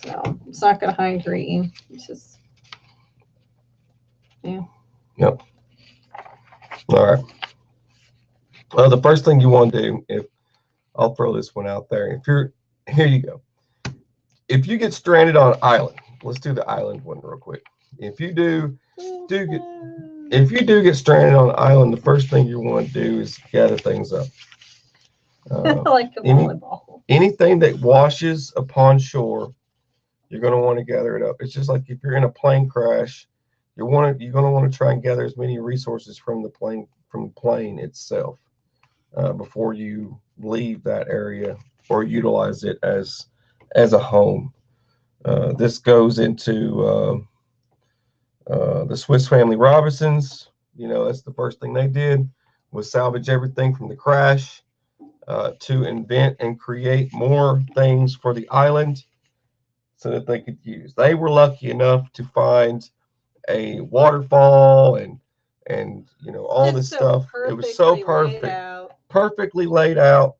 So it's not going to hydrate you. It's just, Yep. All right. Well, the first thing you want to do, if I'll throw this one out there, here you go. If you get stranded on an island, let's do the island one real quick. If you do get stranded on an island, the first thing you want to do is gather things up. Like a volleyball. Anything that washes upon shore, you're going to want to gather it up. It's just like if you're in a plane crash, you're going to want to try and gather as many resources from the plane itself before you leave that area or utilize it as a home. This goes into the Swiss Family Robinsons. That's the first thing they did, was salvage everything from the crash to invent and create more things for the island so that they could use. They were lucky enough to find a waterfall and all this stuff. It was so perfect, perfectly laid out.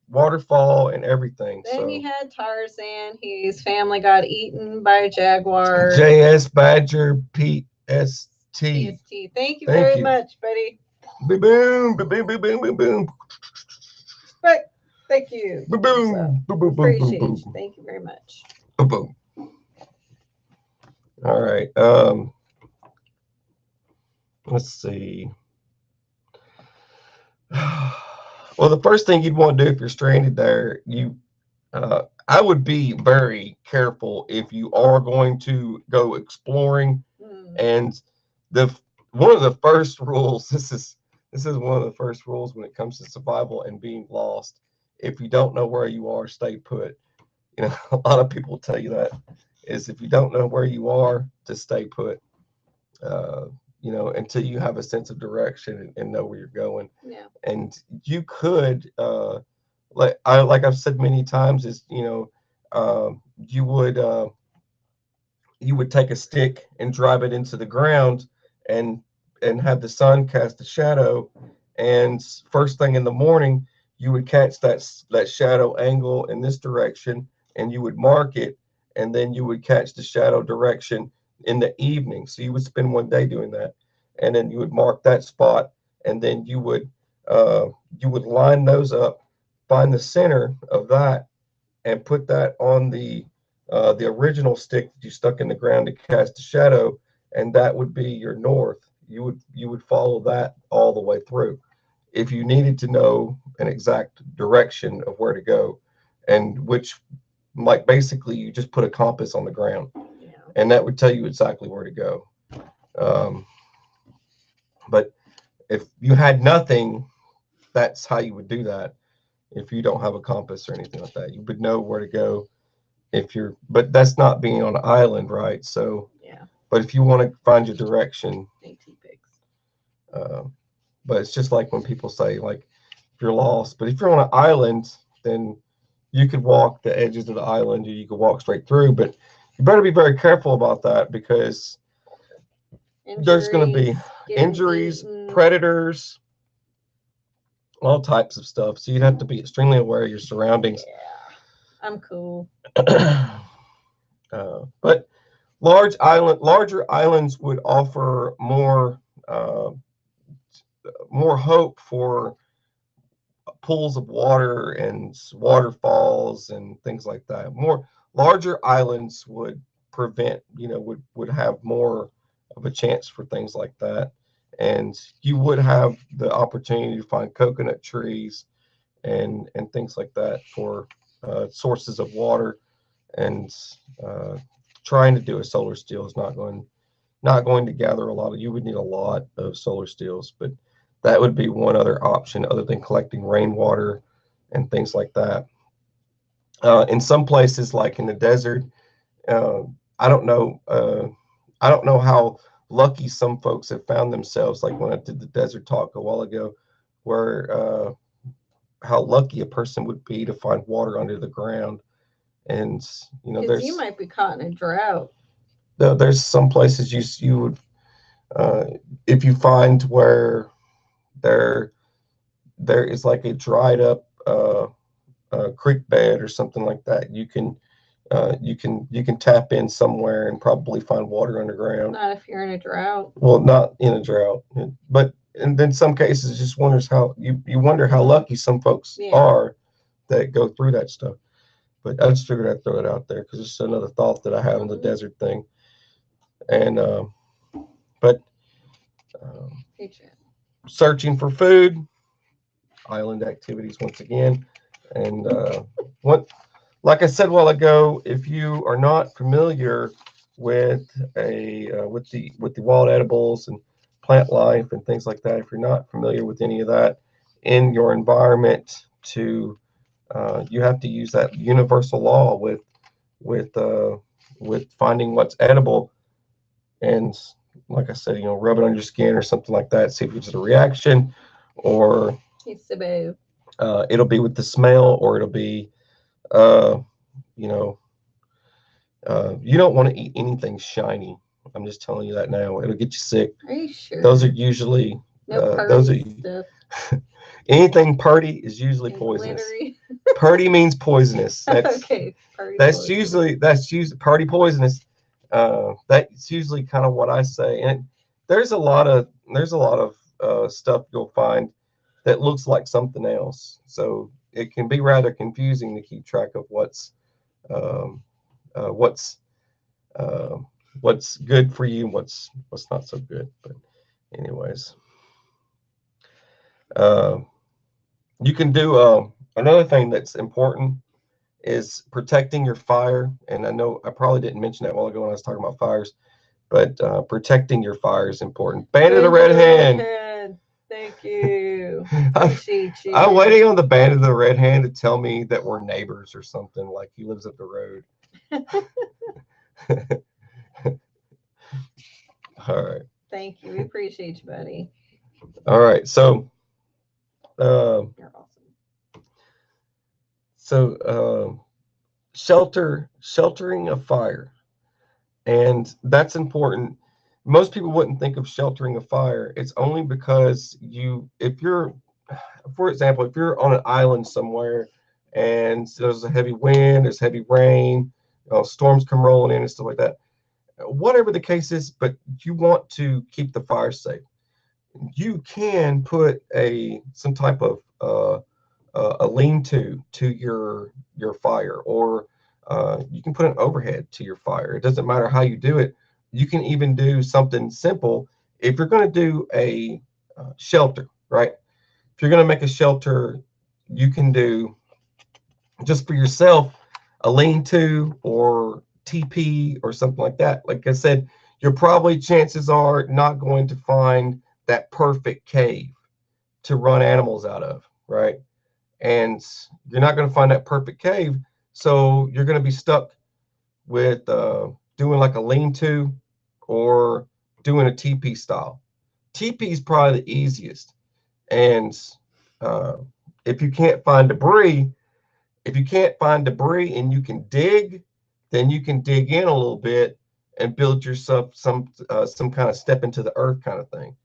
Waterfall and everything. Then you had Tarzan. His family got eaten by a jaguar. JS Badger PST. Thank you very much, buddy. Boom, boom, boom, boom, boom, boom, boom. Thank you. Boom, boom, boom, boom, appreciate boom, boom. You. Thank you very much. Boom, boom. All right. Let's see. Well, the first thing you'd want to do if you're stranded there, I would be very careful if you are going to go exploring. And one of the first rules, this is one of the first rules when it comes to survival and being lost. If you don't know where you are, stay put. A lot of people tell you that is, if you don't know where you are, to stay put. Until you have a sense of direction and know where you're going. Yeah. And you could, like I've said many times, is you would take a stick and drive it into the ground and have the sun cast a shadow, and first thing in the morning you would catch that shadow angle in this direction, and you would mark it, and then you would catch the shadow direction in the evening. So you would spend one day doing that, and then you would mark that spot, and then you would line those up, find the center of that, and put that on the original stick that you stuck in the ground to cast the shadow, and that would be your north. You would follow that all the way through. If you needed to know an exact direction of where to go, and which, like, basically you just put a compass on the ground, and that would tell you exactly where to go. But if you had nothing, that's how you would do that. if you don't have a compass or anything like that. You would know where to go if you're, but that's not being on an island, right? So, yeah. But if you want to find your direction, AT-Pics. But it's just like when people say, like, if you're lost. But if you're on an island, then you could walk the edges of the island, or you could walk straight through. But you better be very careful about that, because there's going to be injuries, predators, all types of stuff. So you'd have to be extremely aware of your surroundings. Yeah, I'm cool. But larger islands would offer more hope for pools of water and waterfalls and things like that. More larger islands would prevent, would have more of a chance for things like that. And you would have the opportunity to find coconut trees and things like that for sources of water. And trying to do a solar steel is not going to gather a lot of. You would need a lot of solar steels, but that would be one other option other than collecting rainwater and things like that. In some places, like in the desert, uh, I don't know. I don't know how lucky some folks have found themselves. Like when I did the desert talk a while ago, where how lucky a person would be to find water under the ground. And you might be caught in a drought. There's some places you would, if you find where there is like a dried up creek bed or something like that, you can tap in somewhere and probably find water underground. Not if you're in a drought. Well, not in a drought, but and then some cases just wonders how you wonder how lucky some folks are that go through that stuff. But I just figured I'd throw it out there because it's another thought that I had on the desert thing. And but searching for food, island activities once again, and like I said a while ago, if you are not familiar with with the wild edibles and plant life and things like that, if you're not familiar with any of that in your environment, you have to use that universal law with finding what's edible, and like I said, rub it on your skin or something like that, see if it's a reaction, or it'll be with the smell, or it'll be you know you don't want to eat anything shiny. I'm just telling you that now. It'll get you sick. Are you sure? Those are usually those are stuff. Anything purdy is usually poisonous. Purdy means poisonous. That's okay. That's usually purdy poisonous. That's usually kind of what I say. And there's a lot of stuff you'll find that looks like something else. So it can be rather confusing to keep track of what's good for you and what's not so good. But anyways, you can do another thing that's important is protecting your fire. And I know I probably didn't mention that a while ago when I was talking about fires, but protecting your fire is important. Band of the Red Hand. Thank you. Appreciate you. I'm waiting on the Band of the Red Hand to tell me that we're neighbors or something, like he lives up the road. All right. Thank you. We appreciate you, buddy. All right. So, you're awesome. So, sheltering a fire, and that's important. Most people wouldn't think of sheltering a fire. It's only because if you're, for example, if you're on an island somewhere and there's a heavy wind, there's heavy rain, storms come rolling in and stuff like that, whatever the case is, but you want to keep the fire safe, you can put some type of a lean-to your fire, or you can put an overhead to your fire. It doesn't matter how you do it. You can even do something simple. If you're going to do a shelter, right? If you're going to make a shelter, you can do just for yourself a lean-to or TP or something like that. Like I said, you're probably, chances are, not going to find that perfect cave to run animals out of, right? and you're not going to find that perfect cave. So you're going to be stuck with doing like a lean-to or doing a teepee style. Teepee is probably the easiest. And uh, if you can't find debris, and you can dig, then you can dig in a little bit and build yourself some kind of step into the earth kind of thing.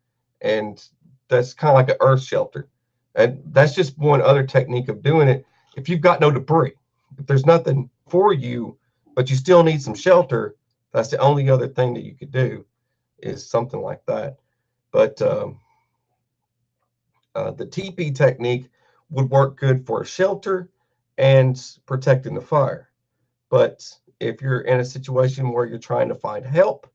And that's kind of like an earth shelter. And that's just one other technique of doing it. If you've got no debris, if there's nothing for you, but you still need some shelter, that's the only other thing that you could do is something like that. But the teepee technique would work good for a shelter and protecting the fire. But if you're in a situation where you're trying to find help,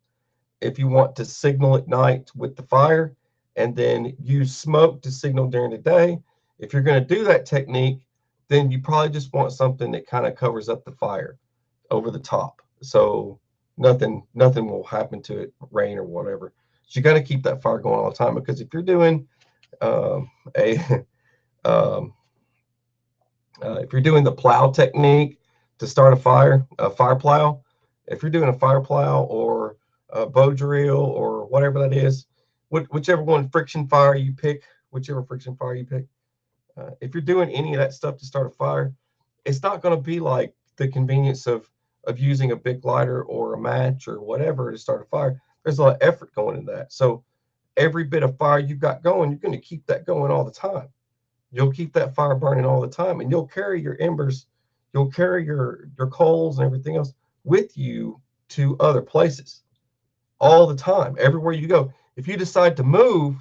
if you want to signal at night with the fire and then use smoke to signal during the day, if you're going to do that technique, then you probably just want something that kind of covers up the fire over the top. So nothing will happen to it, rain or whatever. So you got to keep that fire going all the time, because if you're doing a um, if you're doing the plow technique to start a fire plow, if you're doing a fire plow or a bow drill or whatever that is, whichever one friction fire you pick, if you're doing any of that stuff to start a fire, it's not going to be like the convenience of using a big lighter or a match or whatever to start a fire. There's a lot of effort going into that. So every bit of fire you've got going, you're going to keep that going all the time. You'll keep that fire burning all the time, and you'll carry your embers, you'll carry your coals and everything else with you to other places all the time, everywhere you go. If you decide to move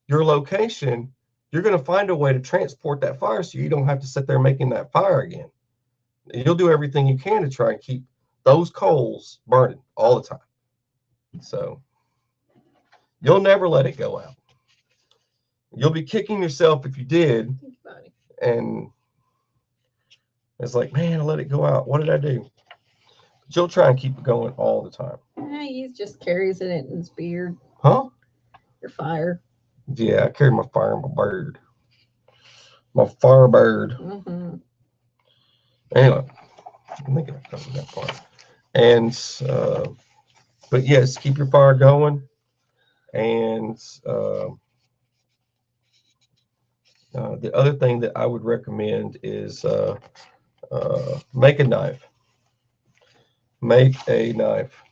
your location, you're going to find a way to transport that fire so you don't have to sit there making that fire again. You'll do everything you can to try and keep those coals burning all the time. So you'll never let it go out. You'll be kicking yourself if you did. And it's like, man, I let it go out. What did I do? But you'll try and keep it going all the time. Yeah, he just carries it in his beard. Huh? Your fire. Yeah, I carry my fire in my bird. My fire bird. Mm-hmm. Anyway, I think I've covered that part. And, but yes, keep your fire going. And the other thing that I would recommend is make a knife. Make a knife.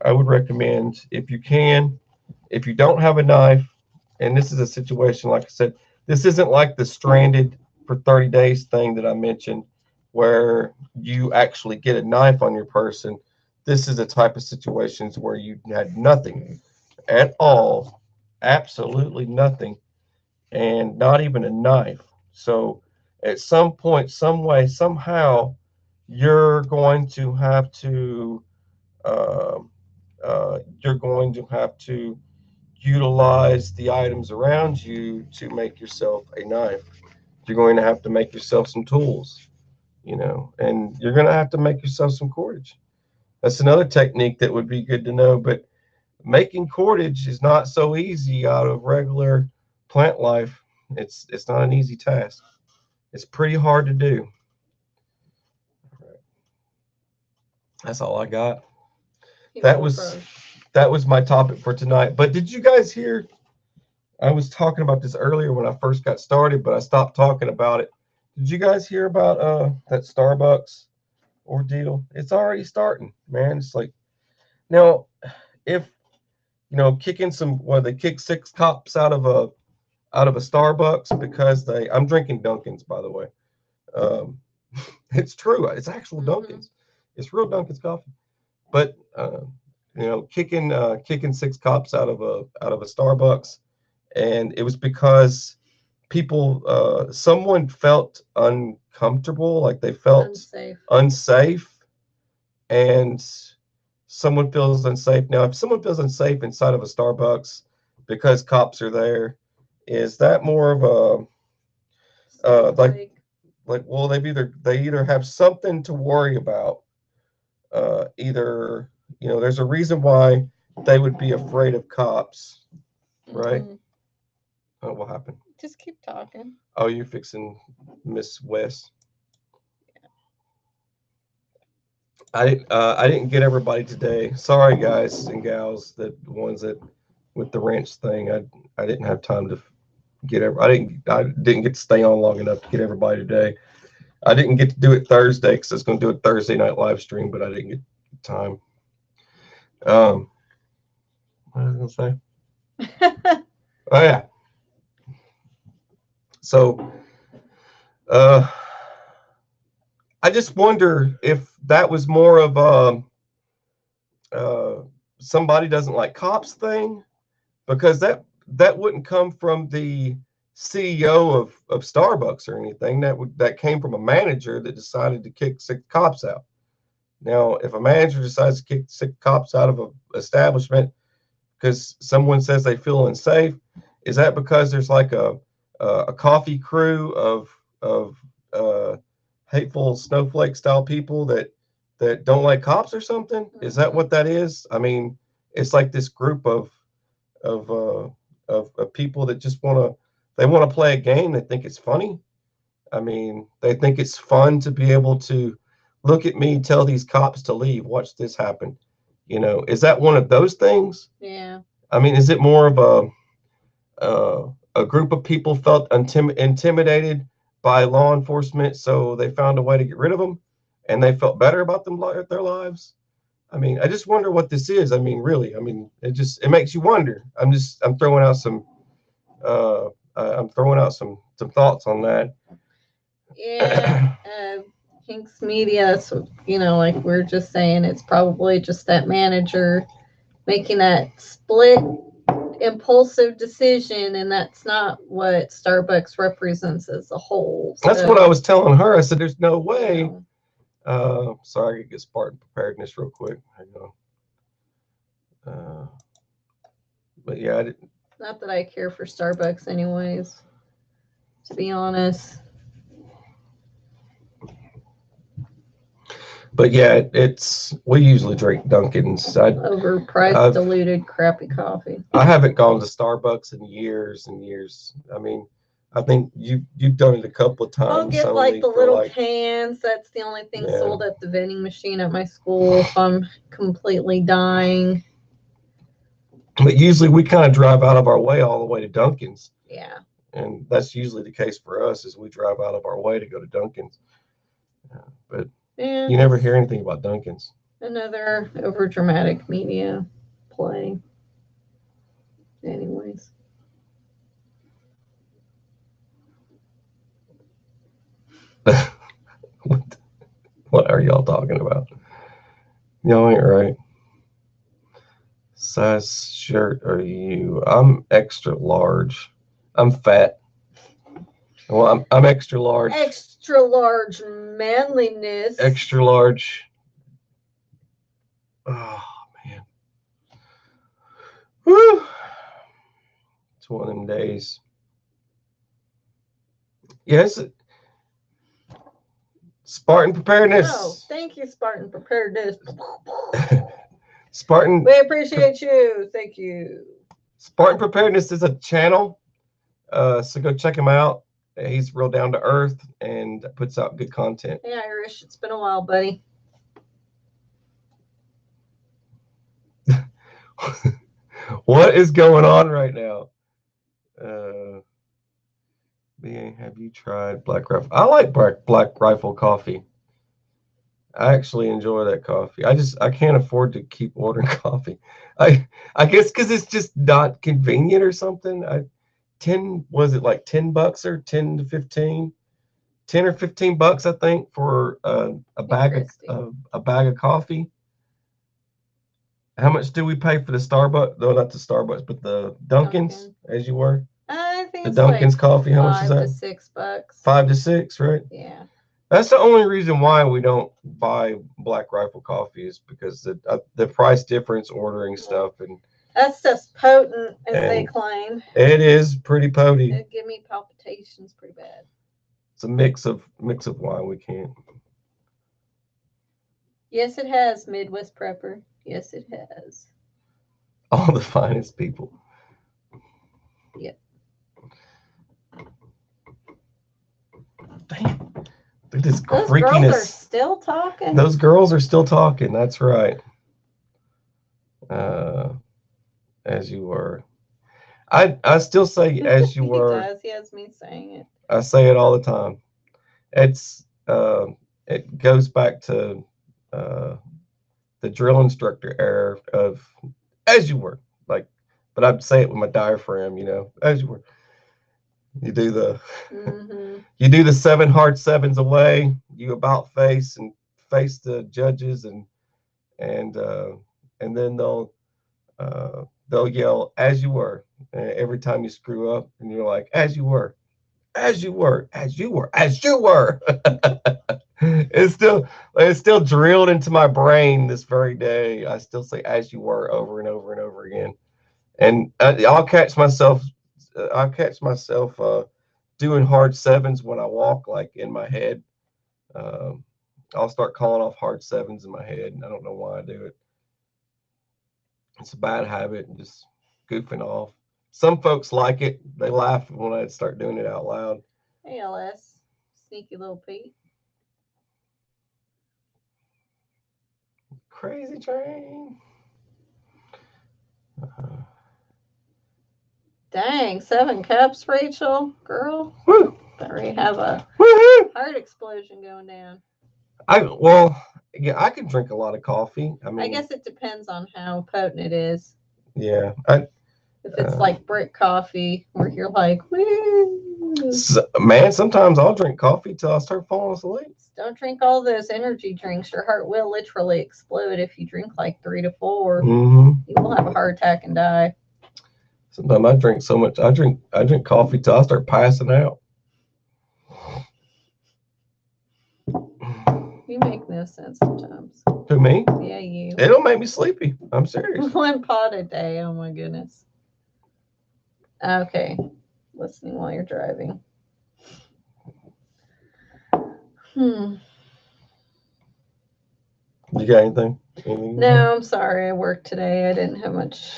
I would recommend, if you can, if you don't have a knife, and this is a situation, like I said, this isn't like the stranded for 30 days thing that I mentioned, where you actually get a knife on your person. This is a type of situations where you had nothing at all, absolutely nothing, and not even a knife. So at some point, some way, somehow, you're going to have to um, you're going to have to utilize the items around you to make yourself a knife. You're going to have to make yourself some tools, and you're going to have to make yourself some cordage. That's another technique that would be good to know. But making cordage is not so easy out of regular plant life. It's not an easy task. It's pretty hard to do. That's all I got. That was my topic for tonight. But did you guys hear? I was talking about this earlier when I first got started, but I stopped talking about it. Did you guys hear about that Starbucks ordeal? It's already starting, man. It's like, now, if they kicked 6 cops out of a Starbucks because I'm drinking Dunkin's, by the way. Um, it's true. It's actual Dunkin's. It's real Dunkin's coffee. But kicking 6 cops out of a Starbucks, and it was because someone felt uncomfortable, like they felt unsafe, and someone feels unsafe. Now, if someone feels unsafe inside of a Starbucks because cops are there, is that more of a well, they either have something to worry about, either there's a reason why they would be afraid of cops, right? Oh, what happened? Just keep talking. Oh, you're fixing Miss West. I didn't get everybody today. Sorry, guys and gals, the ones that with the wrench thing. I didn't have time to get I didn't get to stay on long enough to get everybody today. I didn't get to do it Thursday because I was going to do a Thursday night live stream, but I didn't get time. What was I going to say? Oh yeah. So, I just wonder if that was more of somebody doesn't like cops thing, because that wouldn't come from the CEO of Starbucks or anything. That came from a manager that decided to kick 6 cops out. Now, if a manager decides to kick 6 cops out of an establishment because someone says they feel unsafe, is that because there's like a coffee crew of hateful snowflake style people that don't like cops or something? Is that what that is? I mean, it's like this group of people that just want to play a game. They think it's funny. I mean, they think it's fun to be able to look at me, tell these cops to leave, watch this happen. Is that one of those things? Yeah. I mean, is it more of a group of people felt intimidated by law enforcement, so they found a way to get rid of them, and they felt better about their lives? I mean, I just wonder what this is. I mean, really, I mean, it makes you wonder. I'm throwing out some thoughts on that. Yeah. Hinks Media, so like we're just saying, it's probably just that manager making that split impulsive decision, and that's not what Starbucks represents as a whole. So, that's what I was telling her. I said, there's no way. Sorry, I could get Spartan preparedness real quick. Hang on. But yeah, I didn't. Not that I care for Starbucks anyways, to be honest. But yeah, we usually drink Dunkin's. Overpriced, diluted, crappy coffee. I haven't gone to Starbucks in years and years. I mean, I think you've done it a couple of times. I'll get like the little cans. That's the only thing sold at the vending machine at my school if I'm completely dying. But usually we kind of drive out of our way all the way to Dunkin's. Yeah. And that's usually the case for us, is we drive out of our way to go to Dunkin's. But you never hear anything about Dunkin's. Another overdramatic media play. Anyways. What are y'all talking about? Y'all ain't right. Size shirt are you? I'm extra large. I'm fat. Well, I'm extra large. Extra large manliness. Extra large. Oh man. Woo. It's one of them days. Yes. Spartan preparedness. Oh, thank you, Spartan preparedness. Spartan. We appreciate you. Thank you. Spartan preparedness is a channel. So go check him out. He's real down to earth and puts out good content. Hey, Irish. It's been a while, buddy. What is going on right now? Have you tried Black Rifle? I like Black Rifle coffee. I actually enjoy that coffee. I can't afford to keep ordering coffee. I guess because it's just not convenient or something. Was it like $10 or 10 to 15? 10 or 15 bucks, I think, for a bag of coffee. How much do we pay for the Starbucks? No, not the Starbucks, but the Dunkin's, as you were. I think the Dunkin's coffee. How much is that? $5 to $6. 5 to 6, right? Yeah. That's the only reason why we don't buy Black Rifle coffee, is because the price difference ordering stuff, and that stuff's potent, as they claim. It is pretty potent. It give me palpitations pretty bad. It's a mix of wine. We can't. Yes, it has, Midwest Prepper. Yes, it has. All the finest people. Yep. This Those creakiness. girls are still talking. Those girls are still talking. That's right. As you were. I still say as you were. He does. He has me saying it. I say it all the time. It's it goes back to the drill instructor era of as you were, like, but I'd say it with my diaphragm, as you were. You do the you do the 7 hard 7s away. You about face and face the judges and then they'll yell as you were every time you screw up, and you're like as you were, as you were, as you were, as you were. It's still drilled into my brain this very day. I still say as you were over and over and over again, and I'll catch myself doing hard 7s when I walk, like in my head. I'll start calling off hard 7s in my head, and I don't know why I do it. It's a bad habit, and just goofing off. Some folks like it. They laugh when I start doing it out loud. Hey, LS. Sneaky little Pete. Crazy train. Dang, 7 cups, Rachel. Girl. Woo. Better you have a heart explosion going down. I can drink a lot of coffee. I guess it depends on how potent it is. Yeah. If it's like brick coffee, where you're like, woo. Man, sometimes I'll drink coffee till I start falling asleep. Don't drink all those energy drinks. Your heart will literally explode if you drink like 3 to 4. You will have a heart attack and die. Sometimes I drink so much. I drink coffee till I start passing out. You make no sense sometimes. To me? Yeah, you. It'll make me sleepy. I'm serious. 1 pot a day. Oh my goodness. Okay. Listening while you're driving. You got anything? No, I'm sorry. I worked today. I didn't have much.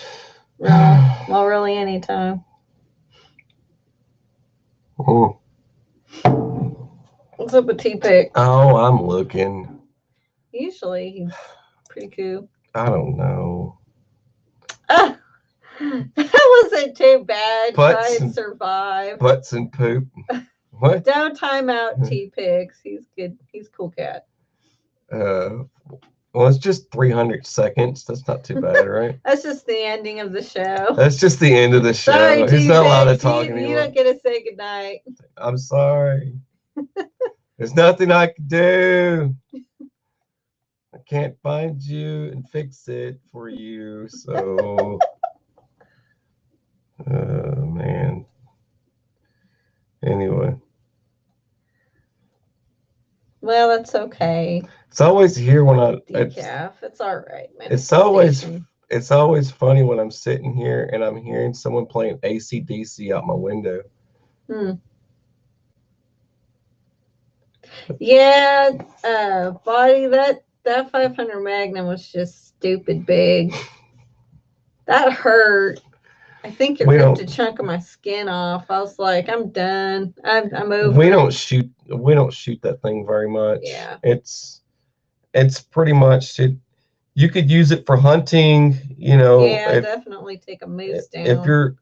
Well, really any time. What's up with T-Pick? Oh, I'm looking. Usually he's pretty cool. I don't know. That wasn't too bad. Try and survive. Butts and poop. What? Don't time out T-Pigs. He's good. He's a cool cat. Well, it's just 300 seconds. That's not too bad, right? That's just the ending of the show. That's just the end of the show. Sorry, He's not allowed to talk anymore. You don't get to say goodnight. I'm sorry. There's nothing I can do. I can't find you and fix it for you. So, man. Anyway. Well, that's okay. It's always here when decaf. It's all right, man. It's always funny when I'm sitting here and I'm hearing someone playing AC/DC out my window. Yeah, body, that 500 Magnum was just stupid big. That hurt. I think it ripped a chunk of my skin off. I was like, I'm done. I'm over. We don't shoot that thing very much. Yeah. It's pretty much it. You could use it for hunting, Yeah, definitely take a moose down.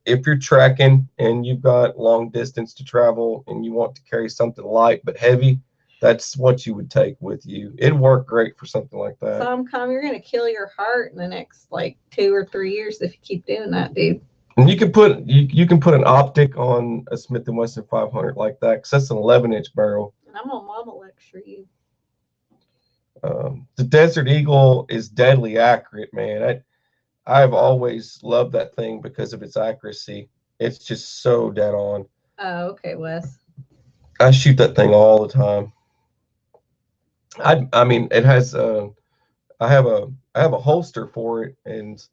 If you're tracking and you've got long distance to travel and you want to carry something light but heavy, that's what you would take with you. It'd work great for something like that. You're gonna kill your heart in the next 2 or 3 years if you keep doing that, dude. And you can put an optic on a Smith & Wesson 500 like that, because that's an 11-inch barrel. And I'm gonna mama lecture you. The Desert Eagle is deadly accurate, man. I've always loved that thing because of its accuracy. It's just so dead on. Oh, okay, Wes. I shoot that thing all the time. I mean, it has I have a holster for it, and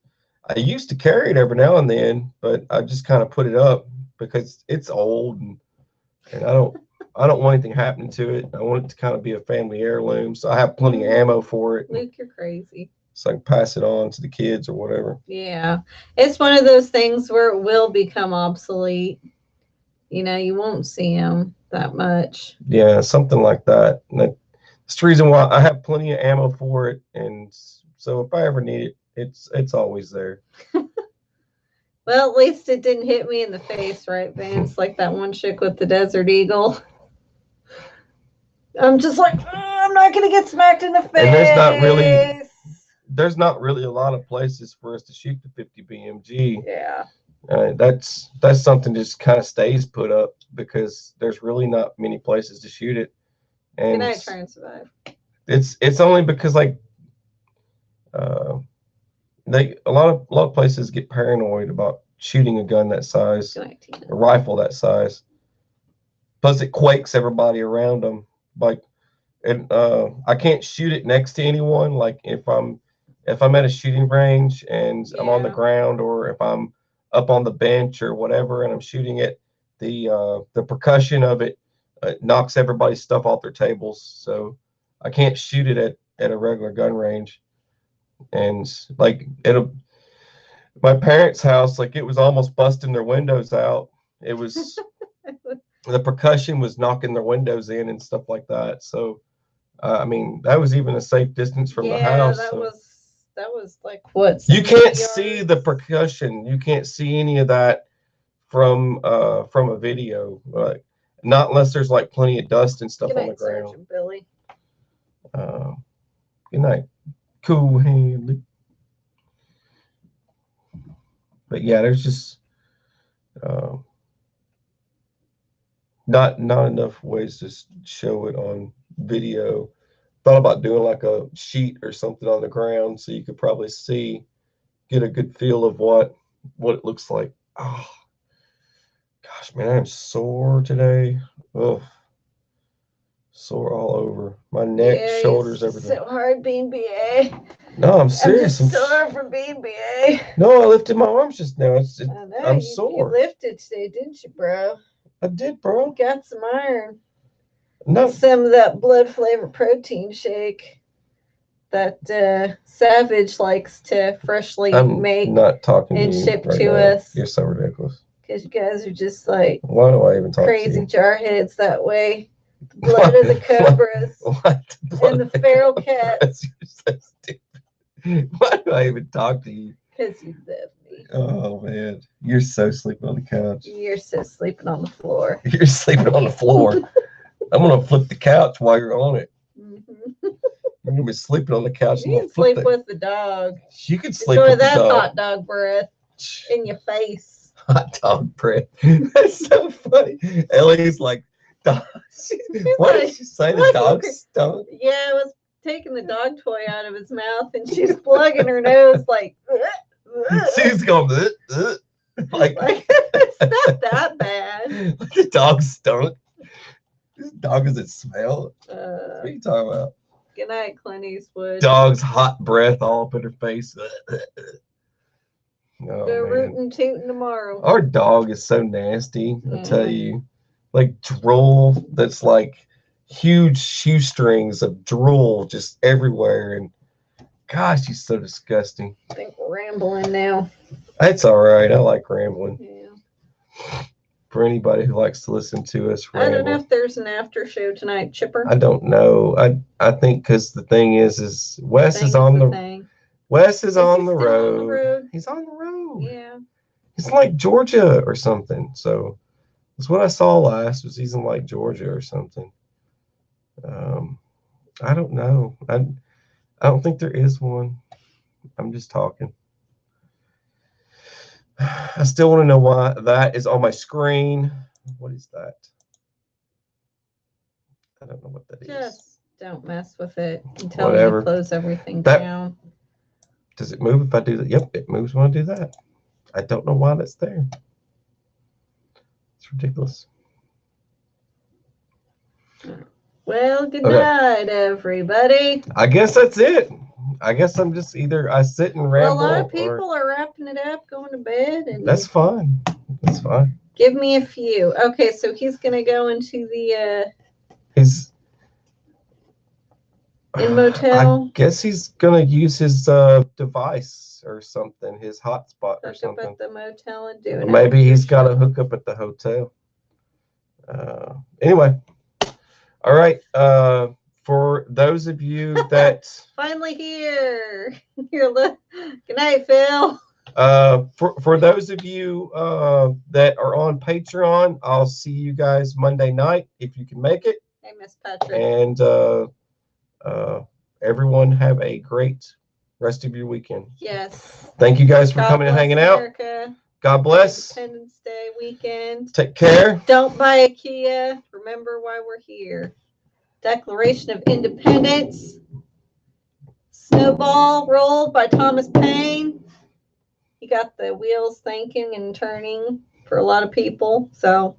I used to carry it every now and then, but I just kind of put it up because it's old and I don't want anything happening to it. I want it to kind of be a family heirloom, so I have plenty of ammo for it. Luke, you're crazy. So I can pass it on to the kids or whatever. Yeah, it's one of those things where it will become obsolete. You won't see them. that much. Yeah, something like that. And that's the reason why I have plenty of ammo for it, and so if I ever need it, it's always there. Well, at least it didn't hit me in the face, right, Vince? Like that one chick with the Desert Eagle. I'm just like, I'm not gonna get smacked in the face. And there's not really a lot of places for us to shoot the 50 BMG. Yeah. That's something just kind of stays put up because there's really not many places to shoot it. And Good night, try and survive. It's only because like a lot of places get paranoid about shooting a gun that size, a rifle that size. Plus, it quakes everybody around them. Like, and I can't shoot it next to anyone. Like if I'm at a shooting range and I'm on the ground, or if I'm up on the bench or whatever, and I'm shooting it, the percussion of it knocks everybody's stuff off their tables. So I can't shoot it at a regular gun range. And like my parents' house, like it was almost busting their windows out. It was the percussion was knocking their windows in and stuff like that. So I mean, that was even a safe distance from the house. That was like what? You can't see the percussion. You can't see any of that from a video. Like, not unless there's like plenty of dust and stuff on the ground. Sergeant Billy. Good night, Cool Handley. But yeah, there's just not enough ways to show it on video. Thought about doing like a sheet or something on the ground so you could probably get a good feel of what it looks like. Oh gosh, man, I'm sore today. Oh, sore all over my neck, shoulders, everything. So hard being BA. No, I'm serious. I'm just sore from being BA. No, I lifted my arms just now. I'm sore. You lifted today, didn't you, bro? I did, bro. You got some iron. No. Some of that blood flavored protein shake that Savage likes to freshly make not talking and to you ship right to now. us. You're so ridiculous. Because you guys are just like why do I even talk crazy to you? Jarheads that way. The blood of the cobras and the feral cats. Why do I even talk to you? Because you love me. Oh man, you're so sleeping on the couch. You're so sleeping on the floor. You're sleeping on the floor. I'm gonna flip the couch while you're on it. You're gonna be sleeping on the couch. You can sleep with the dog. You can sleep with the dog. Enjoy that hot dog breath in your face. Hot dog breath. That's so funny. Ellie's like, what did she say? The dog stunk? Yeah, I was taking the dog toy out of his mouth, and she's plugging her nose like. She's going like it's not that bad. Like the dog stunk. This dog doesn't smell. What are you talking about? Good night, Clint Eastwood. Dog's hot breath all up in her face. Go rootin' tootin' tomorrow. Our dog is so nasty, I tell you. Like drool that's like huge shoestrings of drool just everywhere, and gosh, he's so disgusting. I think we're rambling now. That's all right. I like rambling. Yeah. For anybody who likes to listen to us ramble. I don't know if there's an after show tonight, Chipper. I don't know. I think because the thing is Wes is on the road. He's on the road. Yeah. He's like Georgia or something. So that's what I saw last, was he's in like Georgia or something. I don't know. I don't think there is one. I'm just talking. I still want to know why that is on my screen. What is that? I don't know what that is. Just don't mess with it until you close everything down. Does it move if I do that? Yep, it moves when I do that. I don't know why that's there. It's ridiculous. Well, good night, everybody. I guess that's it. I guess I'm just either I sit and ramble. Well, a lot of people are wrapping it up, going to bed, and that's fine. That's fine. Give me a few. Okay, so he's gonna go into the he's in motel. I guess he's gonna use his device or something, his hotspot or something. Hook up at the motel and do it. Maybe he's got to hook up at the hotel. Anyway, all right. For those of you that finally here, good night, Phil. For those of you that are on Patreon, I'll see you guys Monday night if you can make it. Hey, Miss Patrick. And everyone have a great rest of your weekend. Yes. Thank you guys for coming and hanging America. out. God bless. Independence Day weekend. Take care. Don't buy a Kia. Remember why we're here. Declaration of Independence. Snowball rolled by Thomas Paine. He got the wheels thinking and turning for a lot of people. So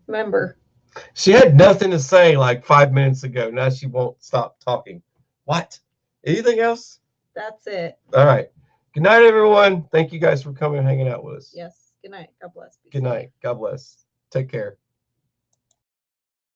remember. She had nothing to say like 5 minutes ago. Now she won't stop talking. What? Anything else? That's it. All right. Good night, everyone. Thank you guys for coming and hanging out with us. Yes. Good night. God bless. Good night. God bless. Take care.